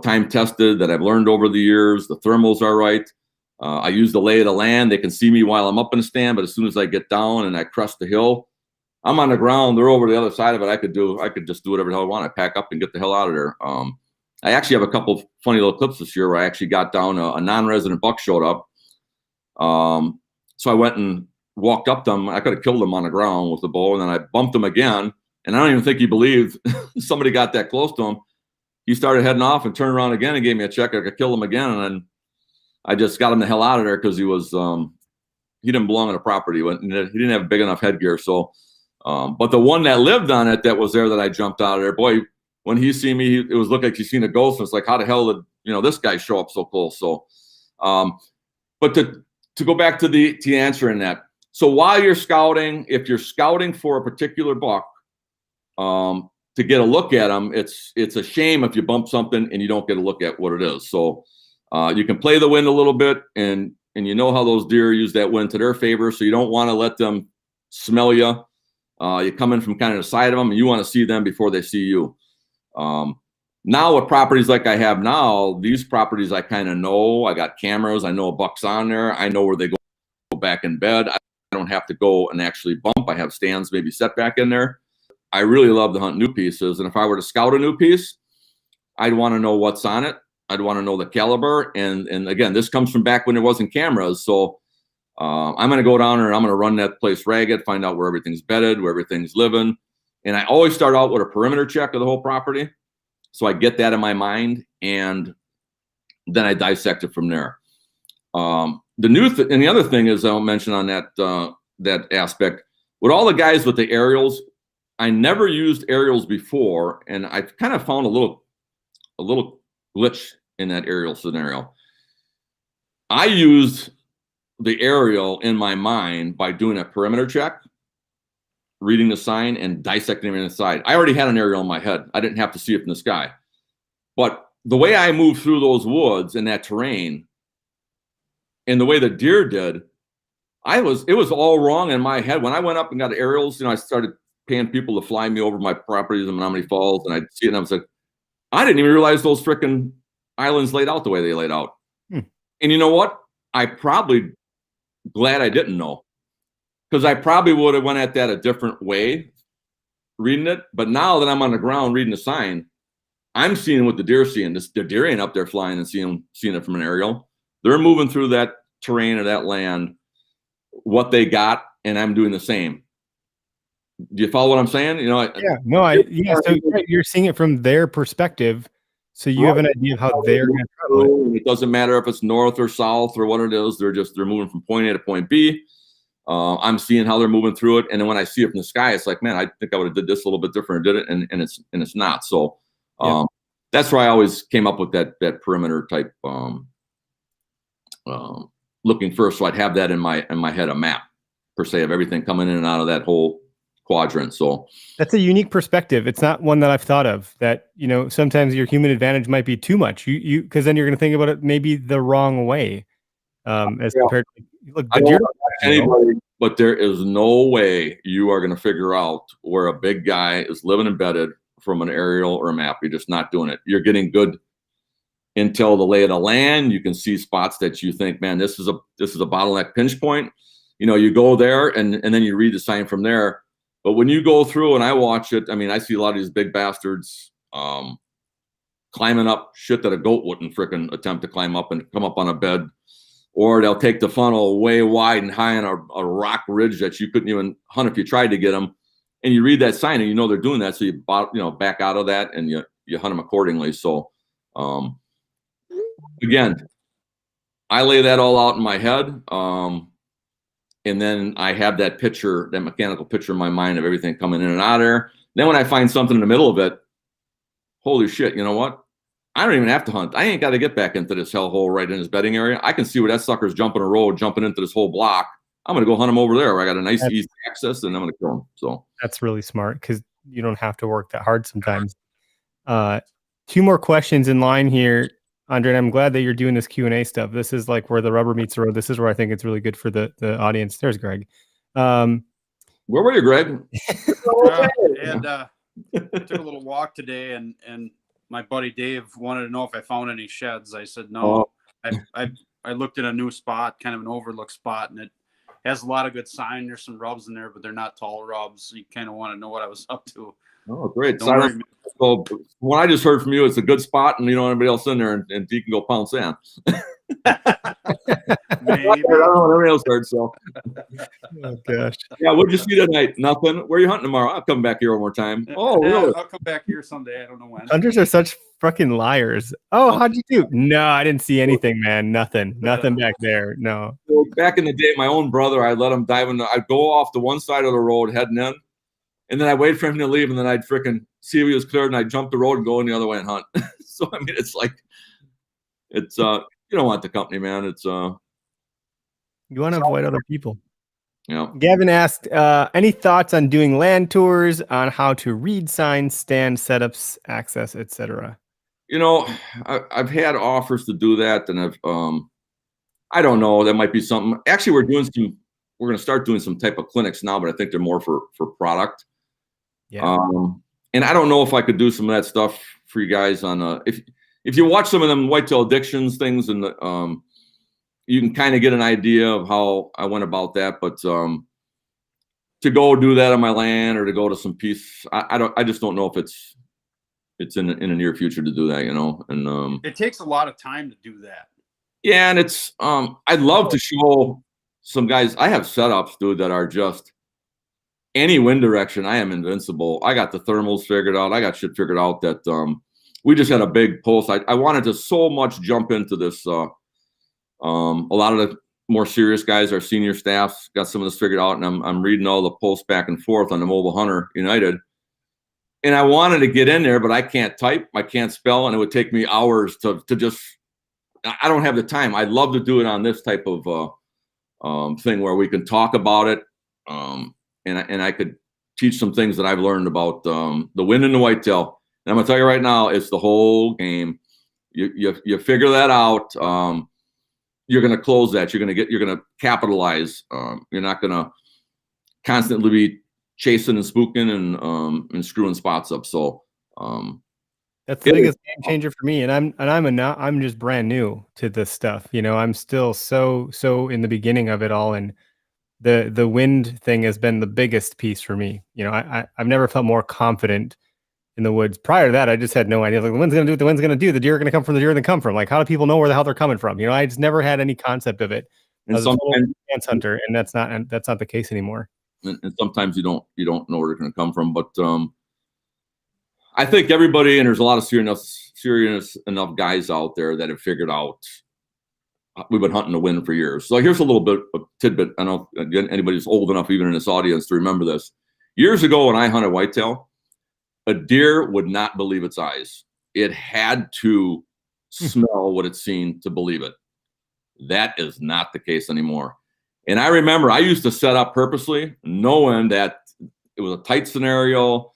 time tested that I've learned over the years. The thermals are right. I use the lay of the land. They can see me while I'm up in the stand, but as soon as I get down and I crest the hill, I'm on the ground. They're over the other side of it. I could just do whatever the hell I want. I pack up and get the hell out of there. I actually have a couple of funny little clips this year where I actually got down a non-resident buck showed up. So I went and walked up to him. I could have killed him on the ground with the bow, and then I bumped him again. And I don't even think he believed somebody got that close to him. He started heading off and turned around again and gave me a check. I could kill him again. And then I just got him the hell out of there because he was, he didn't belong on the property. He didn't have big enough headgear. So, but the one that lived on it that was there that I jumped out of there, boy, when he seen me, it was looked like he seen a ghost. And it's like, how the hell did this guy show up so close? So, but to go back to the answer in that. So while you're scouting, if you're scouting for a particular buck, to get a look at them, it's a shame if you bump something and you don't get a look at what it is. So you can play the wind a little bit, and you know how those deer use that wind to their favor. So you don't want to let them smell you. You come in from kind of the side of them, and you want to see them before they see you. Now with properties like I have now, these properties I kind of know. I got cameras. I know a buck's on there. I know where they go back in bed. I don't have to go and actually bump. I have stands maybe set back in there. I really love to hunt new pieces. And if I were to scout a new piece, I'd want to know what's on it. I'd want to know the caliber. And again, this comes from back when there wasn't cameras. So I'm going to go down there and I'm going to run that place ragged, find out where everything's bedded, where everything's living. And I always start out with a perimeter check of the whole property. So I get that in my mind, and then I dissect it from there. And the other thing is, I'll mention on that aspect, with all the guys with the aerials, I never used aerials before, and I kind of found a little glitch in that aerial scenario. I used the aerial in my mind by doing a perimeter check, reading the sign, and dissecting it inside. I already had an aerial in my head. I didn't have to see it from the sky. But the way I moved through those woods and that terrain, and the way the deer did, it was all wrong in my head. When I went up and got aerials, I started paying people to fly me over my properties in Menominee Falls, and I'd see it, and I was like, I didn't even realize those frickin' islands laid out the way they laid out. And you know what? I probably glad I didn't know, because I probably would have went at that a different way, reading it. But now that I'm on the ground reading the sign, I'm seeing what the deer seeing. The deer ain't up there flying and seeing it from an aerial. They're moving through that terrain or that land, what they got, and I'm doing the same. Do you follow what I'm saying? So you're seeing it from their perspective, so you have an idea of how they're going to travel. It doesn't matter if it's north or south or what it is. They're moving from point A to point B. I'm seeing how they're moving through it, and then when I see it from the sky, it's like, man, I think I would have did this a little bit different, or did it, and it's not. So that's why I always came up with that perimeter type looking first. So I'd have that in my head, a map per se of everything coming in and out of that whole quadrant. So that's a unique perspective. It's not one that I've thought of, that sometimes your human advantage might be too much, you because then you're going to think about it maybe the wrong way, as compared to anybody, but there is no way you are going to figure out where a big guy is living embedded from an aerial or a map. You're just not doing it. You're getting good intel, the lay of the land. You can see spots that you think, man, this is a bottleneck pinch point. You go there and then you read the sign from there. But when you go through and I watch it, I see a lot of these big bastards climbing up shit that a goat wouldn't frickin' attempt to climb up and come up on a bed. Or they'll take the funnel way wide and high on a rock ridge that you couldn't even hunt if you tried to get them. And you read that sign and they're doing that. So you back out of that and you hunt them accordingly. So again, I lay that all out in my head. And then I have that mechanical picture in my mind of everything coming in and out of there. Then when I find something in the middle of it, holy shit, you know what? I don't even have to hunt. I ain't got to get back into this hellhole right in this bedding area. I can see where that sucker's jumping a road, jumping into this whole block. I'm going to go hunt him over there where I got a nice easy access, and I'm going to kill him. So that's really smart, because you don't have to work that hard sometimes. 2 more questions in line here, Andre, and I'm glad that you're doing this Q&A stuff. This is like where the rubber meets the road. This is where I think it's really good for the audience. There's Greg. Where were you, Greg? Took a little walk today, and my buddy Dave wanted to know if I found any sheds. I said no. I looked at a new spot, kind of an overlook spot, and it has a lot of good sign. There's some rubs in there, but they're not tall rubs. So you kind of want to know what I was up to. Oh, great. So what I just heard from you, it's a good spot, and you don't want anybody else in there, and you can go pound sand. Maybe. I don't know what everybody else heard, so. Oh, gosh. Yeah, what'd you see tonight? Nothing. Where are you hunting tomorrow? I'll come back here one more time. Oh, really? I'll come back here someday. I don't know when. Hunters are such fucking liars. Oh, how'd you do? No, I didn't see anything, man. Nothing back there. No. So back in the day, my own brother, I'd let him dive in. I'd go off the one side of the road heading in, and then I'd wait for him to leave, and then I'd frickin' see if he was cleared, and I'd jump the road and go in the other way and hunt. So, it's like, you don't want the company, man. It's, you want to avoid other people. Yeah. Gavin asked, any thoughts on doing land tours, on how to read signs, stand setups, access, etc.? I've had offers to do that, and I don't know. That might be something. Actually, we're going to start doing some type of clinics now, but I think they're more for product. Yeah. And I don't know if I could do some of that stuff for you guys on if you watch some of them whitetail addictions things, and you can kind of get an idea of how I went about that. But to go do that on my land or to go to some piece, I just don't know if it's in the near future to do that, you know. And it takes a lot of time to do that. yeah, and it's I'd love to show some guys. I have setups, dude, that are just any wind direction. I am invincible. I got the thermals figured out. I got shit figured out that we just had a big post. I wanted to so much jump into this. A lot of the more serious guys, our senior staff, got some of this figured out, and I'm reading all the posts back and forth on the Mobile Hunter United. And I wanted to get in there, but I can't type, I can't spell, and it would take me hours to just. I don't have the time. I'd love to do it on this type of thing where we can talk about it, and I could teach some things that I've learned about the wind and the whitetail. And I'm gonna tell you right now, it's the whole game. You figure that out. You're gonna close that. You're gonna capitalize. You're not gonna constantly be chasing and spooking and screwing spots up. So that's the biggest game changer for me. And I'm just brand new to this stuff. You know, I'm still so in the beginning of it all, and the wind thing has been the biggest piece for me. You know, I've never felt more confident in the woods. Prior to that, I just had no idea. Like, the wind's gonna do what the wind's gonna do. The deer are gonna come from the deer they come from. Like, how do people know where the hell they're coming from? You know, I just never had any concept of it. And I was a total chance hunter, and that's not the case anymore. And sometimes you don't know where they're going to come from. But I think everybody, and there's a lot of serious enough guys out there that have figured out. We've been hunting the wind for years. So here's a little bit of tidbit. I don't know if anybody's old enough, even in this audience, to remember this. Years ago, when I hunted whitetail, a deer would not believe its eyes. It had to smell what it's seen to believe it. That is not the case anymore. And I remember I used to set up purposely, knowing that it was a tight scenario,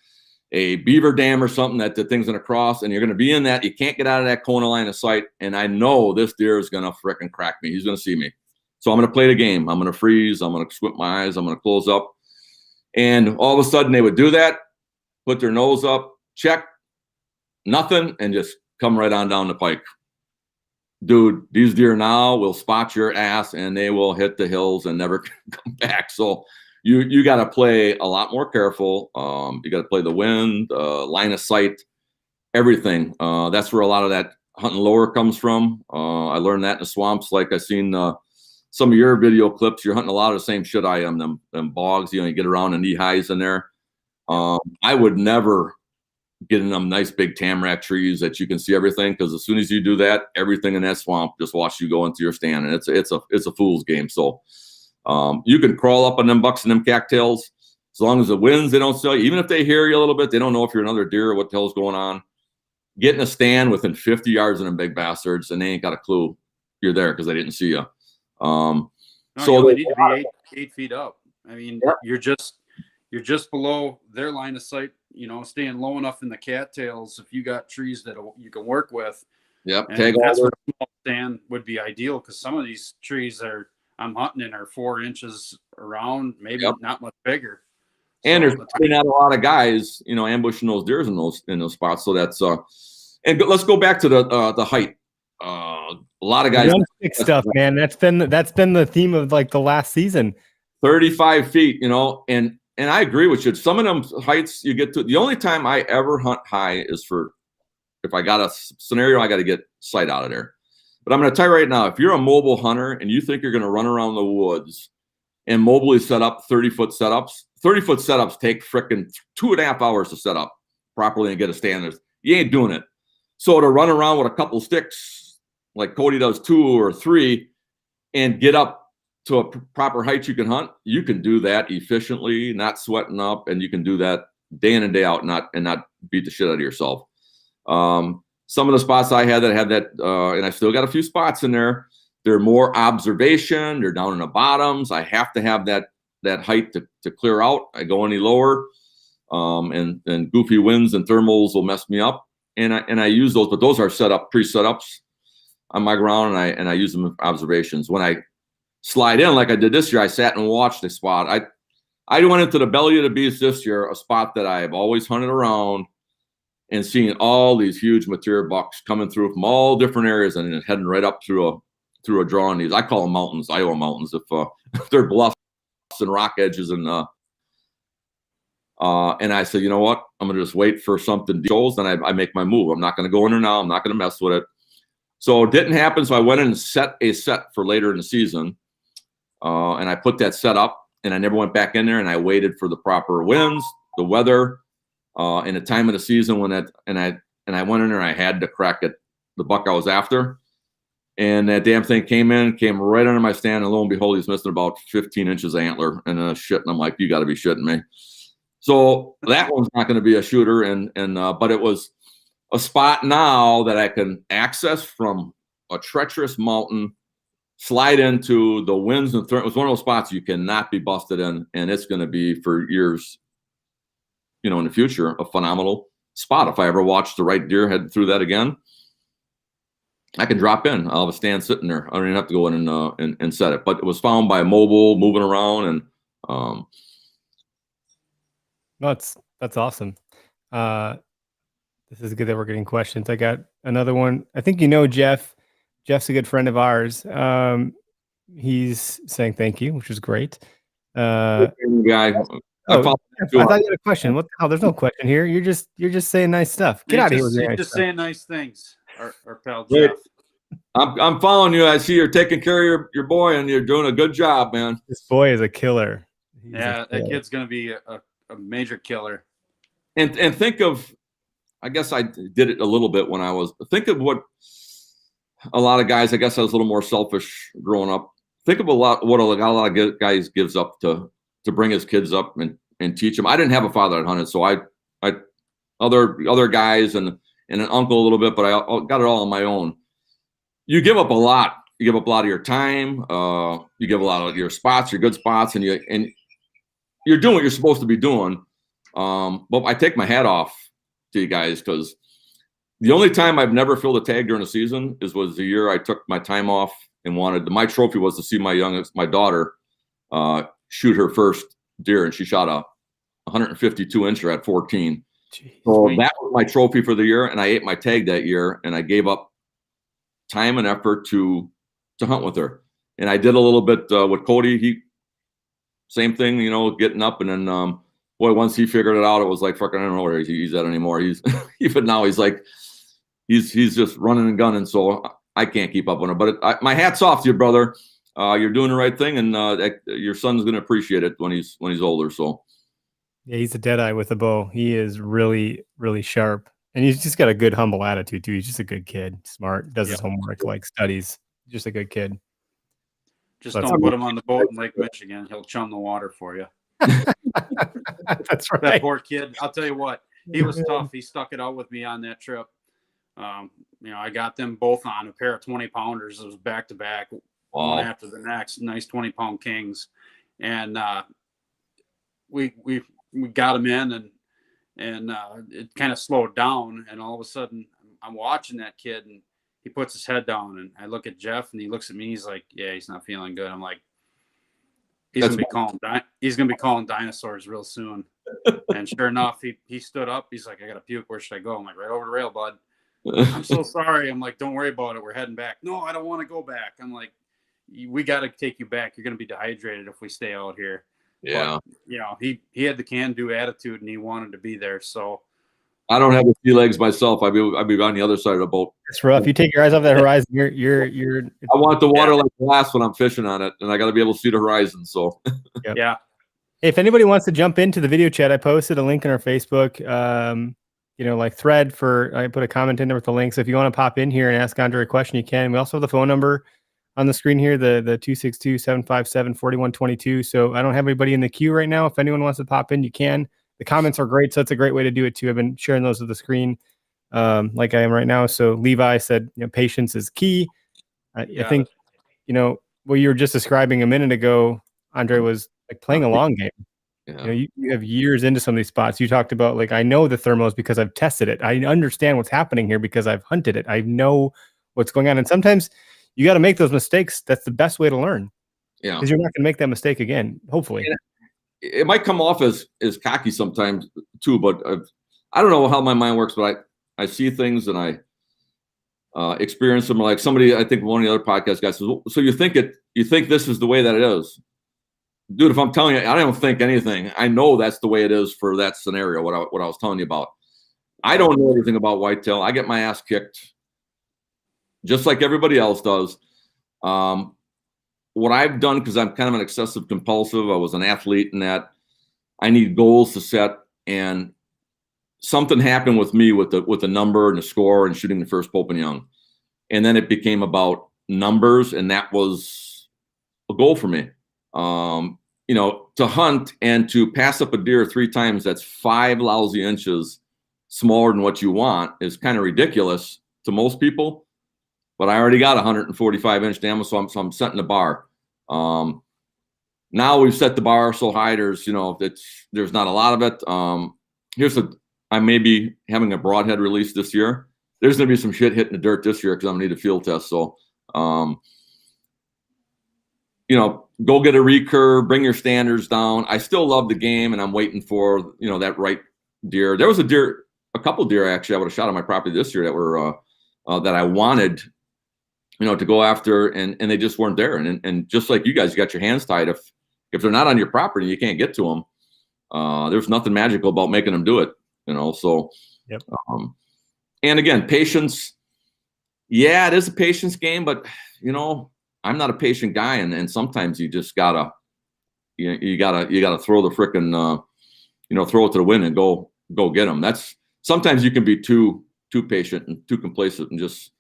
a beaver dam or something that the thing's going to cross, and you're going to be in that. You can't get out of that corner line of sight. And I know this deer is going to frickin' crack me. He's going to see me. So I'm going to play the game. I'm going to freeze. I'm going to squint my eyes. I'm going to close up. And all of a sudden they would do that, put their nose up, check, nothing, and just come right on down the pike. Dude, these deer now will spot your ass and they will hit the hills and never come back. So you got to play a lot more careful. You got to play the wind, line of sight, everything. That's where a lot of that hunting lower comes from. I learned that in the swamps. Like I seen some of your video clips. You're hunting a lot of the same shit I am. Them bogs, you get around in knee highs in there. I would never get in them nice big tamarack trees that you can see everything, because as soon as you do that, everything in that swamp just watch you go into your stand, and it's a fool's game. So you can crawl up on them bucks and them cattails as long as the winds, they don't sell you. Even if they hear you a little bit, they don't know if you're another deer or what the hell's going on. Get in a stand within 50 yards of them big bastards, and they ain't got a clue you're there because they didn't see you. No, so you only need to be 8 feet up. I mean, yeah. You're just below their line of sight, staying low enough in the cattails. If you got trees that you can work with, yep, and that's where a small stand would be ideal, because some of these trees I'm hunting in are 4 inches around, maybe not much bigger. And there's not a lot of guys, ambushing those deers in those spots. So that's and let's go back to the height. A lot of guys stuff, man. That's been the theme of like the last season. 35 feet, and I agree with you. Some of them heights you get to. The only time I ever hunt high is if I got a scenario, I got to get sight out of there. But I'm going to tell you right now, if you're a mobile hunter and you think you're going to run around the woods and mobily set up 30-foot setups, 30-foot setups take frickin' 2.5 hours to set up properly and get a stand. You ain't doing it. So to run around with a couple sticks, like Cody does 2 or 3, and get up to a proper height you can hunt, you can do that efficiently, not sweating up, and you can do that day in and day out, and not beat the shit out of yourself. Some of the spots I had that have that, and I still got a few spots in there, they're more observation. They're down in the bottoms. I have to have that height to clear out. I go any lower, and goofy winds and thermals will mess me up. And I use those, but those are pre-setups on my ground, and I use them in observations. When I slide in like I did this year, I sat and watched the spot. I went into the belly of the beast this year, a spot that I've always hunted around, and seeing all these huge mature bucks coming through from all different areas and heading right up through a draw on these. I call them mountains, Iowa mountains, if they're bluffs and rock edges. And And I said, you know what? I'm going to just wait for something goes, then I make my move. I'm not going to go in there now. I'm not going to mess with it. So it didn't happen. So I went in and set a set for later in the season. And I put that set up, and I never went back in there, and I waited for the proper winds, the weather, and the time of the season when that, and I went in there and I had to crack it, the buck I was after. And that damn thing came right under my stand, and lo and behold, he's missing about 15 inches of antler and shit. And I'm like, you got to be shitting me. So that one's not going to be a shooter, but it was a spot now that I can access from a treacherous mountain, slide into the winds, and it was one of those spots you cannot be busted in, and it's going to be for years, in the future, a phenomenal spot. If I ever watch the right deer head through that again, I can drop in. I'll have a stand sitting there. I don't even have to go in and set it. But it was found by a mobile, moving around, and That's awesome. This is good that we're getting questions. I got another one. I think Jeff. Jeff's a good friend of ours. He's saying thank you, which is great. Guy. I thought you had a question. What the hell? There's no question here. You're just saying nice stuff. Get out of here with your nice just stuff. saying nice things. Our pal Wait. Jeff. I'm following you. I see you're taking care of your boy, and you're doing a good job, man. This boy is a killer. That kid's gonna be a major killer. And think of, I guess I did it a little bit when I was. Think of what a lot of guys. I guess I was a little more selfish growing up. Think of what a lot of guys gives up to bring his kids up and teach them. I didn't have a father that hunted, so I other guys and an uncle a little bit, but I got it all on my own. You give up a lot. You give up a lot of your time. You give a lot of your spots, your good spots, and you're doing what you're supposed to be doing. But I take my hat off to you guys, because the only time I've never filled a tag during the season was the year I took my time off and my trophy was to see my daughter shoot her first deer, and she shot a 152 incher at 14. Jeez. So that was my trophy for the year, and I ate my tag that year, and I gave up time and effort to hunt with her. And I did a little bit with Cody. He same thing, getting up, and then boy, once he figured it out, it was like fucking, I don't know where he's at anymore. He's even now he's like he's just running and gunning, so I can't keep up on it. But my hat's off to you, brother. You're doing the right thing, and your son's going to appreciate it when he's older. So yeah, he's a deadeye with a bow. He is really, really sharp, and he's just got a good, humble attitude too. He's just a good kid, smart, does his homework, like studies. Just a good kid. Just don't put him on the boat in Lake Michigan. He'll chum the water for you. That's right. That poor kid. I'll tell you what, he was tough. He stuck it out with me on that trip. I got them both on a pair of 20-pounders. It was back to back, one after the next. Nice 20-pound kings, and we got them in, and it kind of slowed down. And all of a sudden, I'm watching that kid, and he puts his head down, and I look at Jeff, and he looks at me. He's like, "Yeah, he's not feeling good." I'm like, He's gonna be calling dinosaurs real soon. And sure enough, he stood up. He's like, I gotta puke. Where should I go? I'm like, right over the rail, bud. I'm so sorry. I'm like, don't worry about it. We're heading back. No, I don't want to go back. I'm like, we got to take you back. You're gonna be dehydrated if we stay out here. Yeah. But, he had the can-do attitude, and he wanted to be there. So I don't have the sea legs myself. I'd be on the other side of the boat. It's rough. You take your eyes off that horizon. You're. I want the water like glass when I'm fishing on it, and I got to be able to see the horizon. So yeah. If anybody wants to jump into the video chat, I posted a link in our Facebook, thread I put a comment in there with the link. So if you want to pop in here and ask Andrae a question, you can. We also have the phone number on the screen here, the 262-757-4122. So I don't have anybody in the queue right now. If anyone wants to pop in, you can. The comments are great, so it's a great way to do it too. I've been sharing those with the screen like I am right now. So Levi said, patience is key. I think, what you were just describing a minute ago, Andrae, was like playing a long game. Yeah. You have years into some of these spots. You talked about, like, I know the thermals because I've tested it. I understand what's happening here because I've hunted it. I know what's going on. And sometimes you got to make those mistakes. That's the best way to learn. Yeah. Because you're not going to make that mistake again, hopefully. It might come off as cocky sometimes too, but I don't know how my mind works, but I see things and I experience them. Like somebody, I think one of the other podcast guys says, so you think this is the way that it is. dude, if I'm telling you, I don't think anything. I know that's the way it is for that scenario. What I was telling you about. I don't know anything about whitetail. I get my ass kicked, just like everybody else does. What I've done, because I'm kind of an excessive compulsive, I was an athlete in that I need goals to set, and something happened with me with the number and the score and shooting the first Pope and Young. And then it became about numbers, and that was a goal for me. To hunt and to pass up a deer 3 times that's 5 lousy inches smaller than what you want is kind of ridiculous to most people. But I already got 145-inch damage, so I'm setting the bar. Now we've set the bar so high. There's not a lot of it. I may be having a broadhead release this year. There's going to be some shit hitting the dirt this year because I'm going to need a field test. So, go get a recurve, bring your standards down. I still love the game, and I'm waiting for that right deer. There was a couple deer actually I would have shot on my property this year that were that I wanted. To go after, and they just weren't there. And just like you guys, you got your hands tied. If they're not on your property, you can't get to them. There's nothing magical about making them do it, So, yep. And again, patience. Yeah, it is a patience game, but I'm not a patient guy, and sometimes you just gotta, you gotta throw the frickin', throw it to the wind and go get them. That's sometimes you can be too patient and too complacent and just.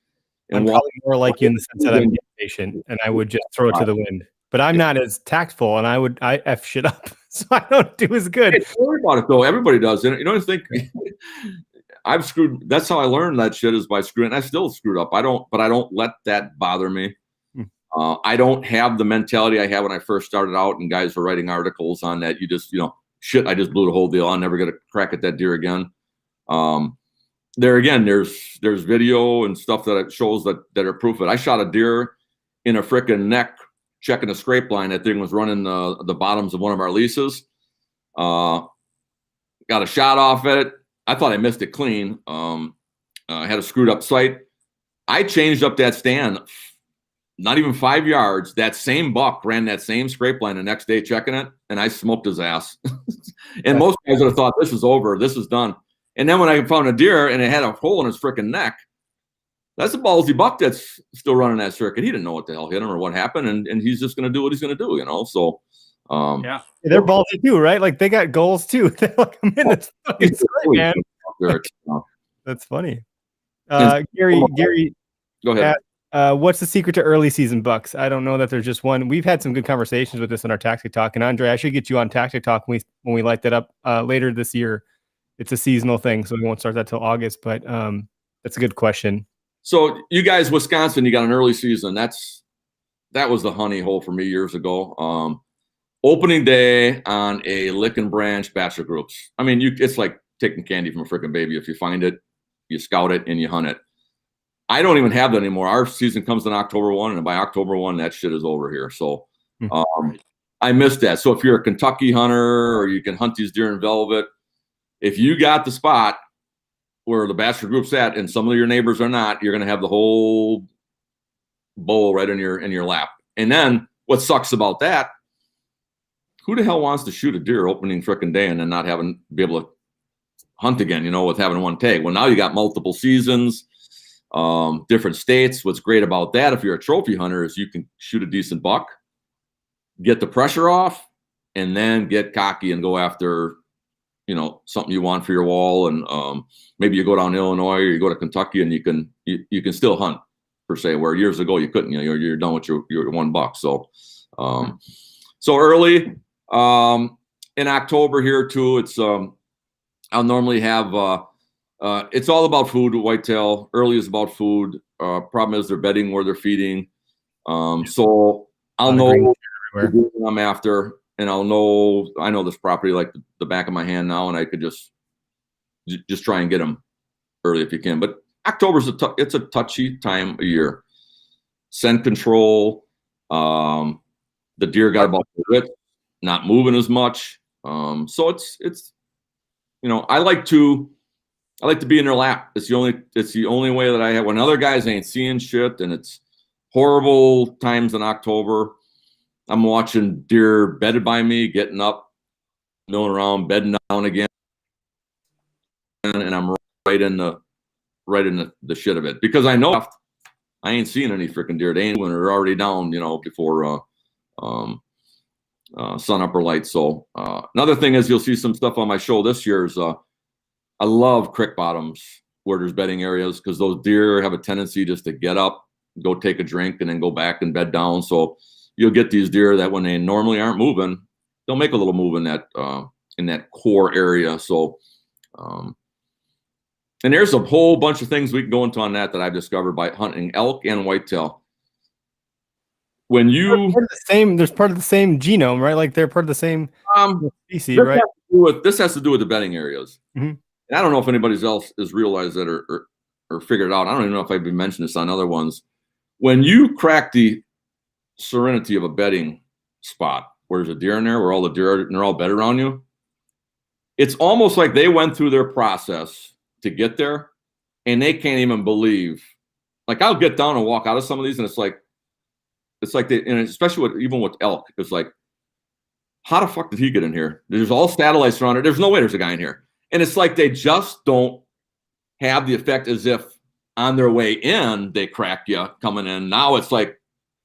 I'm probably more like you in the sense that I'm patient and I would just throw it to the wind. But I'm not as tactful, and I F shit up, so I don't do as good. Hey, don't worry about it though. Everybody does. You don't think I've screwed. That's how I learned that shit is by screwing. I still screwed up. I don't let that bother me. I don't have the mentality I had when I first started out, and guys were writing articles on that. You just shit. I just blew the whole deal. I'll never get a crack at that deer again. There again, there's video and stuff that it shows that are proof of it. I shot a deer in a frickin' neck checking a scrape line. That thing was running the bottoms of one of our leases. Got a shot off it. I thought I missed it clean. I had a screwed up sight. I changed up that stand, not even 5 yards. That same buck ran that same scrape line the next day checking it, and I smoked his ass. And most guys would have thought, this is over, this is done. And then when I found a deer and it had a hole in his freaking neck, that's a ballsy buck that's still running that circuit. He didn't know what the hell hit him or what happened, and he's just going to do what he's going to do, So, yeah, they're ballsy too, right? Like they got goals too. They're like, I'm in this fucking circuit, man. That's funny. Gary, go ahead. What's the secret to early season bucks? I don't know that there's just one. We've had some good conversations with this in our Tactic Talk, and Andrae, I should get you on Tactic Talk when we light that up later this year. It's a seasonal thing, so we won't start that till August. But that's a good question. So you guys, Wisconsin, you got an early season. That was the honey hole for me years ago. Opening day on a lick and branch bachelor groups. I mean, it's like taking candy from a freaking baby. If you find it, you scout it and you hunt it. I don't even have that anymore. Our season comes in October 1, and by October 1, that shit is over here. So I missed that. So if you're a Kentucky hunter or you can hunt these deer in velvet, if you got the spot where the bachelor group's at and some of your neighbors are not, you're going to have the whole bowl right in your lap. And then what sucks about that, who the hell wants to shoot a deer opening frickin' day and then not be able to hunt again, with having one tag? Well, now you got multiple seasons, different states. What's great about that, if you're a trophy hunter, is you can shoot a decent buck, get the pressure off, and then get cocky and go after something you want for your wall. And maybe you go down to Illinois or you go to Kentucky and you can still hunt per se, where years ago you couldn't. You're done with your one buck. So so early in October here too, it's I'll normally have it's all about food. Whitetail early is about food. Problem is they're bedding where they're feeding. So I'll know who I'm after. And I know this property like the back of my hand now, and I could just try and get them early if you can. But October's it's a touchy time of year. Scent control, the deer got about the width, not moving as much. So it's I like to be in their lap. It's the only way that I have. When other guys ain't seeing shit and it's horrible times in October. I'm watching deer bedded by me, getting up, milling around, bedding down again, and I'm right in the shit of it because I know I ain't seeing any freaking deer. They ain't when they're already down, before sun up or light. So another thing is you'll see some stuff on my show this year is I love creek bottoms where there's bedding areas because those deer have a tendency just to get up, go take a drink, and then go back and bed down. So you'll get these deer that when they normally aren't moving, they'll make a little move in that core area. So and there's a whole bunch of things we can go into on that I've discovered by hunting elk and whitetail. When you there's part of the same genome, right? Like they're part of the same species, right? This has to do with the bedding areas. Mm-hmm. And I don't know if anybody else has realized that or figured it out. I don't even know if I've been mentioned this on other ones. When you crack the serenity of a bedding spot where there's a deer in there, where all the deer and they're all bedded around you, it's almost like they went through their process to get there, and they can't even believe. Like I'll get down and walk out of some of these, and it's like they, and especially even with elk, it's like, how the fuck did he get in here? There's all satellites around it. There's no way there's a guy in here, and it's like they just don't have the effect as if on their way in they crack you coming in. Now it's like,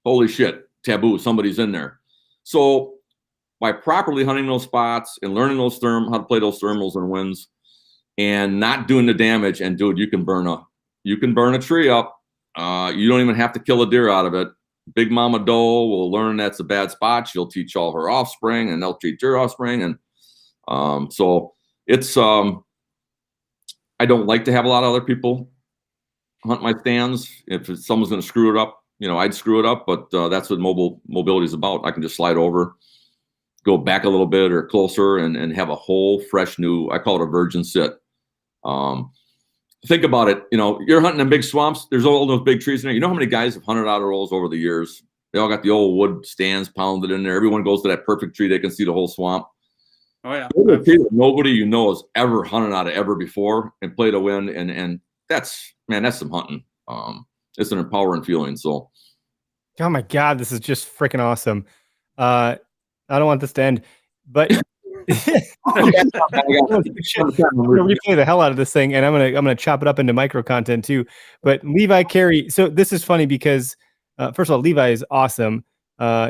holy shit, taboo, somebody's in there. So by properly hunting those spots and learning how to play those thermals and winds, and not doing the damage, and dude, you can burn a tree up. You don't even have to kill a deer out of it. Big Mama Doe will learn that's a bad spot. She'll teach all her offspring, and they'll teach your offspring. And so it's I don't like to have a lot of other people hunt my stands. If someone's going to screw it up, I'd screw it up. But that's what mobility is about. I can just slide over, go back a little bit or closer, and have a whole fresh new. I call it a virgin sit. Think about it. You're hunting in big swamps. There's all those big trees in there. You know how many guys have hunted out of those over the years? They all got the old wood stands pounded in there. Everyone goes to that perfect tree. They can see the whole swamp. Oh yeah. Nobody has ever hunted out of ever before and played a wind. And that's some hunting. It's an empowering feeling. So. Oh my God, this is just freaking awesome. I don't want this to end, but I'm gonna replay the hell out of this thing, and I'm gonna chop it up into micro content too. But Levi Carey, so this is funny because first of all, Levi is awesome.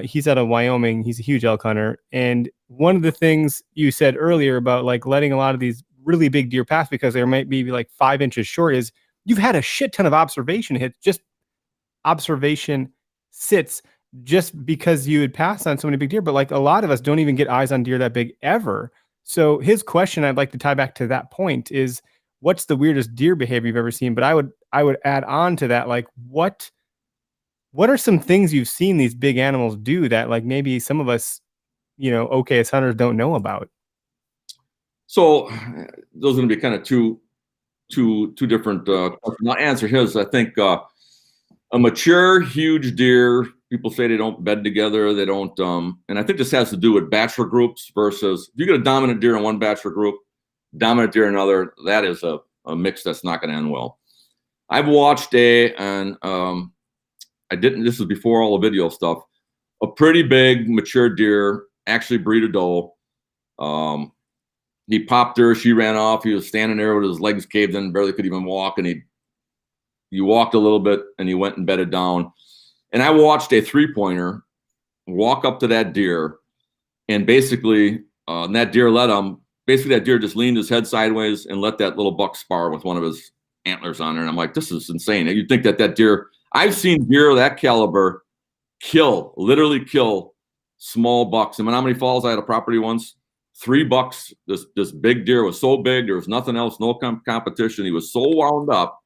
He's out of Wyoming. He's a huge elk hunter, and one of the things you said earlier about like letting a lot of these really big deer pass because they might be like 5 inches short is you've had a shit ton of observation hits, just observation sits, just because you had passed on so many big deer. But like a lot of us don't even get eyes on deer that big ever. So his question I'd like to tie back to that point is, what's the weirdest deer behavior you've ever seen? But I would add on to that, like what are some things you've seen these big animals do that like maybe some of us, as hunters don't know about? So those are going to be kind of two different. I'll answer his. I think a mature, huge deer, people say they don't bed together. They don't. And I think this has to do with bachelor groups versus if you get a dominant deer in one bachelor group, dominant deer in another, that is a mix that's not going to end well. I've watched this was before all the video stuff, a pretty big mature deer actually breed a doe. He popped her, she ran off. He was standing there with his legs caved in, barely could even walk. And he walked a little bit and he went and bedded down. And I watched a 3-pointer walk up to that deer, and basically, and that deer let him. Basically, that deer just leaned his head sideways and let that little buck spar with one of his antlers on there. And I'm like, this is insane. And you'd think that deer. I've seen deer of that caliber literally kill small bucks. I mean, how many falls I had a property once? 3 bucks. This big deer was so big, there was nothing else, no competition. He was so wound up.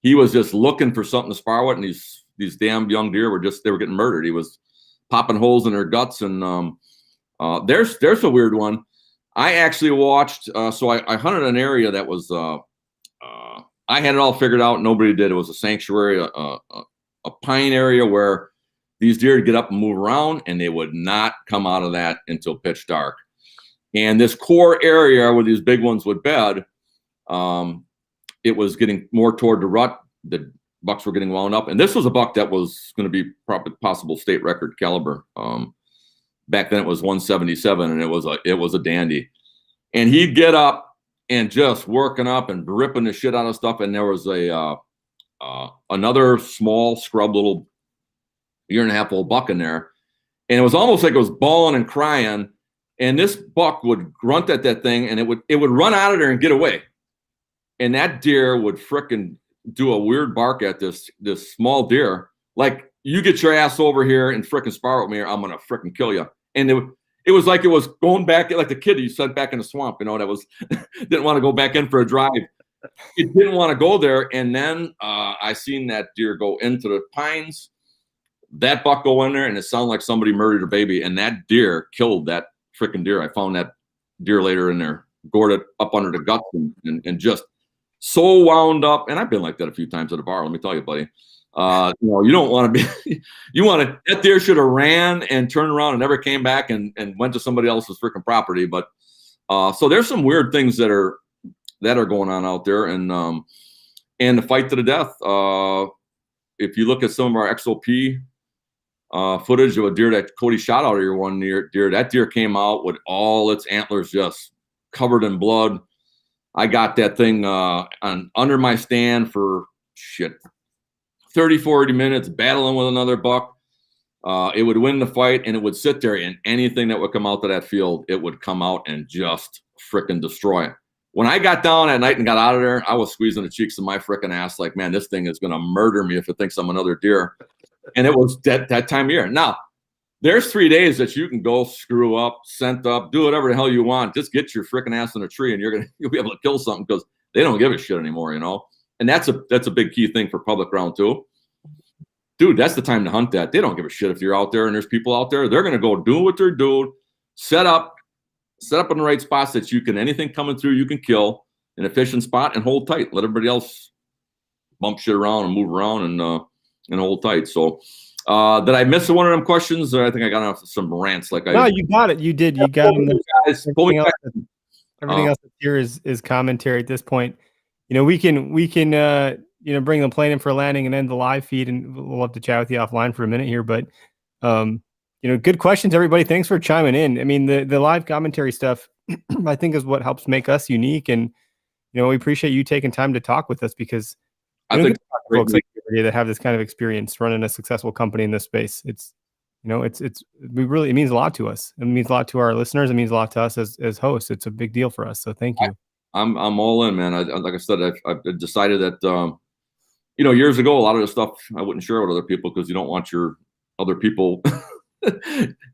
He was just looking for something to spar with, and these damn young deer were getting murdered. He was popping holes in their guts, and there's a weird one. I actually watched. So I hunted an area that was. I had it all figured out. Nobody did. It was a sanctuary, a pine area where these deer would get up and move around, and they would not come out of that until pitch dark. And this core area where these big ones would bed, it was getting more toward the rut. The bucks were getting wound up, and this was a buck that was going to be probably possible state record caliber. Back then it was 177, and it was a dandy. And he'd get up and just working up and ripping the shit out of stuff. And there was another small scrub little 1.5-year-old buck in there, and it was almost like it was bawling and crying. And this buck would grunt at that thing, and it would run out of there and get away. And that deer would frickin' do a weird bark at this small deer, like, you get your ass over here and frickin' spar with me, or I'm gonna frickin' kill you. And it was like it was going back, like the kid you sent back in the swamp, that was didn't want to go back in for a drive. It didn't want to go there. And then I seen that deer go into the pines. That buck go in there, and it sounded like somebody murdered a baby. And that deer killed that frickin' deer. I found that deer later in there, gored it up under the guts, and just so wound up. And I've been like that a few times at a bar. Let me tell you, buddy. You don't want to be. That deer should have ran and turned around and never came back and went to somebody else's freaking property. But so there's some weird things that are going on out there, and the fight to the death. If you look at some of our XOP footage of a deer that Cody shot out of your one deer, that deer came out with all its antlers just covered in blood. I got that thing under my stand for 30-40 minutes battling with another buck. It would win the fight, and it would sit there, and anything that would come out to that field, it would come out and just frickin' destroy it. When I got down at night and got out of there, I was squeezing the cheeks of my frickin' ass like, man, this thing is going to murder me if it thinks I'm another deer. And it was that time of year. Now, there's 3 days that you can go screw up, scent up, do whatever the hell you want. Just get your frickin' ass in a tree, and you'll be able to kill something, because they don't give a shit anymore, And that's a big key thing for public ground too. Dude, that's the time to hunt that. They don't give a shit if you're out there and there's people out there. They're going to go do what they're doing, set up in the right spots that anything coming through, you can kill an efficient spot and hold tight. Let everybody else bump shit around and move around and hold tight. So did I miss one of them questions? Or I think I got off some rants. No, you got it. You did. You got them. Guys, Everything else here is commentary at this point. We can bring the plane in for a landing and end the live feed, and we'll have to chat with you offline for a minute here. But good questions, everybody. Thanks for chiming in. I mean, the live commentary stuff, I think, is what helps make us unique, and we appreciate you taking time to talk with us, because I think folks like you that have this kind of experience running a successful company in this space. It means a lot to us. It means a lot to our listeners. It means a lot to us as hosts. It's a big deal for us. So thank you. I'm all in, man. Like I said, I've decided that years ago, a lot of the stuff I wouldn't share with other people, because you don't want your other people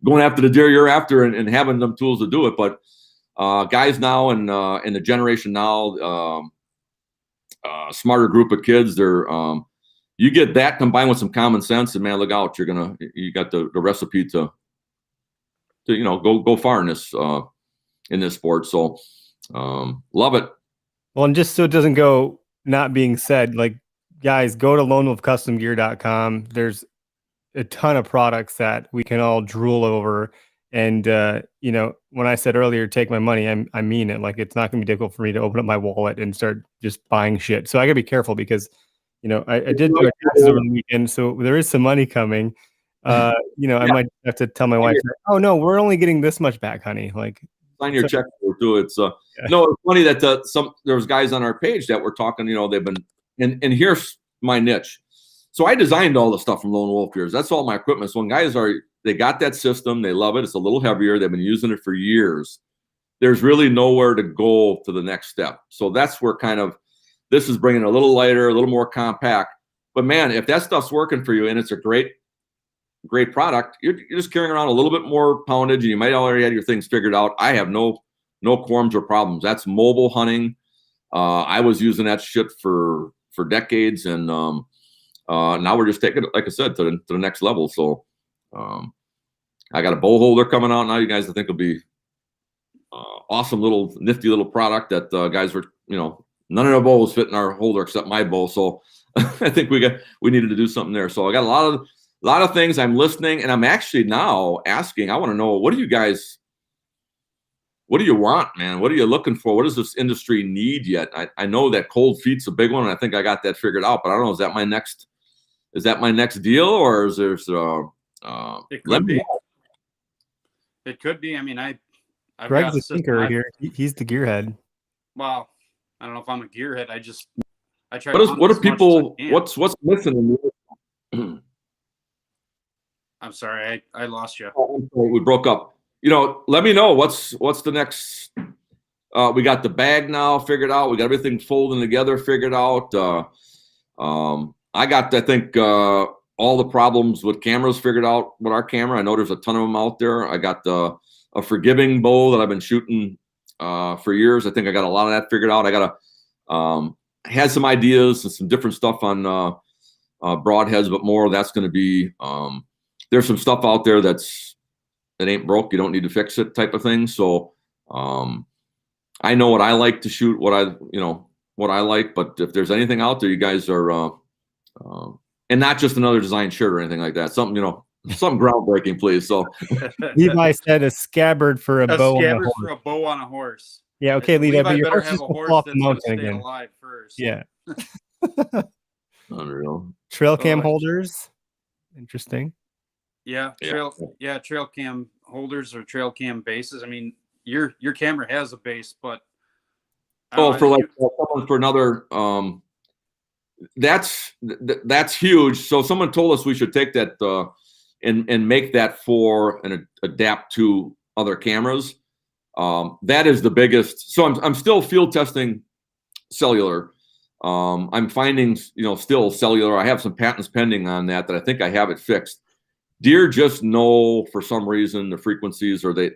going after the deer you're after and having them tools to do it. But guys now and in the generation now, smarter group of kids, they're you get that combined with some common sense, and man, look out, you got the recipe to go far in this sport. So love it. Well, and just so it doesn't go not being said, like, guys, go to lonewolfcustomgear.com. There's a ton of products that we can all drool over. And, when I said earlier, take my money, I mean it. Like, it's not going to be difficult for me to open up my wallet and start just buying shit. So I got to be careful, because, I did do taxes over the weekend, so there is some money coming. I might have to tell my wife, oh, no, we're only getting this much back, honey. Like, sign your check for it too. It's no, it's funny that there was guys on our page that were talking, they've been, and here's my niche. So I designed all the stuff from Lone Wolf Gears. That's all my equipment. So when guys they got that system, they love it. It's a little heavier. They've been using it for years. There's really nowhere to go to the next step. So that's where kind of this is bringing a little lighter, a little more compact. But man, if that stuff's working for you and it's a great product, you're just carrying around a little bit more poundage, and you might already have your things figured out. I have no qualms or problems. That's mobile hunting. I was using that shit for decades, and now we're just taking it, like I said, to the next level. So I got a bow holder coming out now. You guys, I think, will be awesome little nifty little product that guys were, none of the bows fit in our holder except my bow. So I think we needed to do something there. So I got a lot of things. I'm listening, and I'm actually now asking, I want to know, what do you want, man? What are you looking for? What does this industry need yet? I know that cold feet's a big one, and I think I got that figured out, but I don't know, is that my next deal, or is there it could be. It could be. I mean, I've Greg's got the a system. thinker here. He's the gearhead. Well, I don't know if I'm a gearhead. I try. What do people? What's missing? I'm sorry, I lost you. We broke up. Let me know what's the next. We got the bag now figured out. We got everything folding together figured out. I got, I think, all the problems with cameras figured out with our camera. I know there's a ton of them out there. I got a forgiving bow that I've been shooting for years. I think I got a lot of that figured out. I got had some ideas and some different stuff on broadheads, but more of that's going to be there's some stuff out there that ain't broke. You don't need to fix it type of thing. So I know what I like to shoot, what I like. But if there's anything out there, you guys are and not just another design shirt or anything like that. Something something groundbreaking, please. So Levi said a scabbard for a bow. Scabbard for a bow on a horse. Yeah, okay, Levi, but your better horse have is a gonna horse fall off the that's going to mountain stay again. alive first. Yeah. unreal. Trail cam holders. Interesting. Yeah, trail cam holders or trail cam bases. I mean, your camera has a base, but for someone for another that's huge. So someone told us we should take that and make that for and adapt to other cameras. That is the biggest. So I'm still field testing cellular. I'm finding still cellular. I have some patents pending on that I think I have it fixed. Deer just know for some reason the frequencies, or they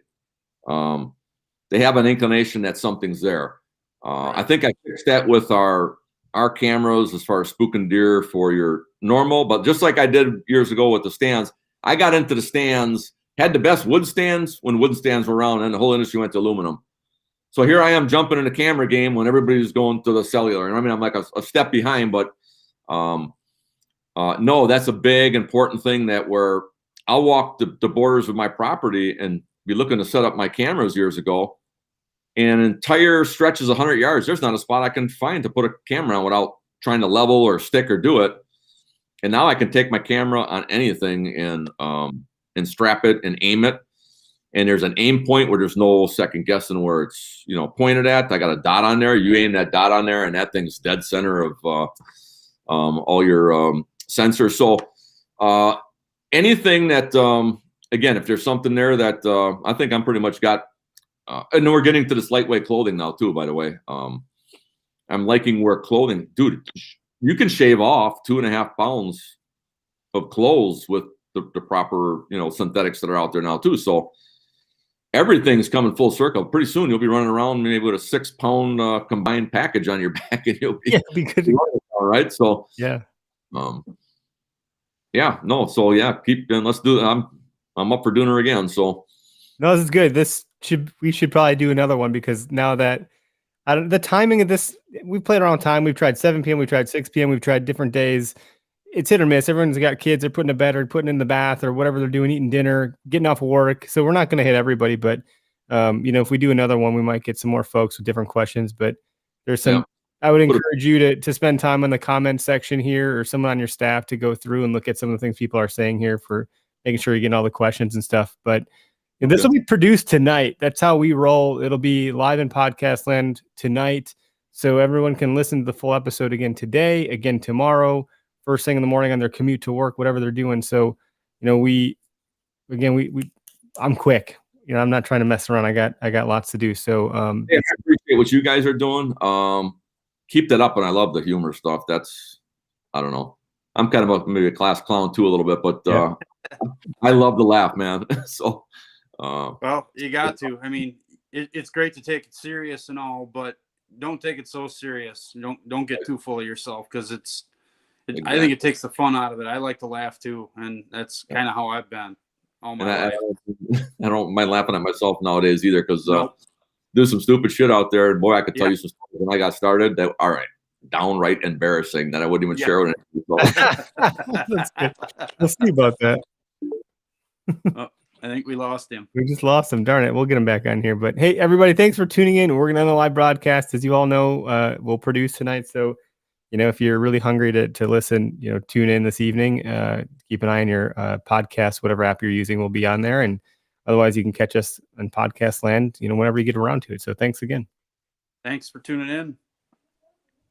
have an inclination that something's there. I think I fixed that with our cameras as far as spooking deer for your normal, but just like I did years ago with the stands, I got into the stands, had the best wood stands when wood stands were around, and the whole industry went to aluminum. So here I am jumping in the camera game when everybody's going to the cellular. And I mean, I'm like a step behind, but no, that's a big, important thing that where I'll walk the borders of my property and be looking to set up my cameras years ago. And entire stretches of 100 yards, there's not a spot I can find to put a camera on without trying to level or stick or do it. And now I can take my camera on anything and strap it and aim it. And there's an aim point where there's no second guessing where it's pointed at. I got a dot on there. You aim that dot on there, and that thing's dead center of all your sensors. So anything that again, if there's something there that I think I'm pretty much got. And then we're getting to this lightweight clothing now too, by the way. I'm liking wear clothing. Dude, you can shave off 2.5 pounds of clothes with the proper, synthetics that are out there now too. So everything's coming full circle. Pretty soon you'll be running around maybe with a 6-pound combined package on your back, and you'll be good. All right. So yeah. So keep doing. Let's do it. I'm up for doing it again. So no, this is good. We should probably do another one, because now that the timing of this, we've played around time. We've tried 7 p.m. We've tried 6 p.m. We've tried different days. It's hit or miss. Everyone's got kids. They're putting to bed or putting in the bath or whatever they're doing, eating dinner, getting off of work. So we're not going to hit everybody, but if we do another one, we might get some more folks with different questions, but there's some, I would encourage you to spend time in the comment section here, or someone on your staff to go through and look at some of the things people are saying here for making sure you're getting all the questions and stuff. But this will be produced tonight. That's how we roll. It'll be live in podcast land tonight, so everyone can listen to the full episode again today, again tomorrow, first thing in the morning on their commute to work, whatever they're doing. So, I'm quick. I'm not trying to mess around. I got lots to do. So, I appreciate what you guys are doing. Keep that up, and I love the humor stuff. That's, I don't know. I'm kind of maybe a class clown too a little bit, but I love to laugh, man. So. Well, you got to. I mean, it's great to take it serious and all, but don't take it so serious. Don't get too full of yourself, because exactly. I think it takes the fun out of it. I like to laugh too, and that's kind of how I've been all my life. I don't mind laughing at myself nowadays either, because do some stupid shit out there, and boy, I could tell you some stuff when I got started that downright embarrassing that I wouldn't even share with anyone. That's good. We'll see about that. I think we lost him. We just lost him. Darn it. We'll get him back on here. But hey, everybody, thanks for tuning in. We're going to end the live broadcast. As you all know, we'll produce tonight. So, if you're really hungry to listen, tune in this evening. Keep an eye on your podcast, whatever app you're using will be on there. And Otherwise, you can catch us on podcast land, whenever you get around to it. So thanks again. Thanks for tuning in.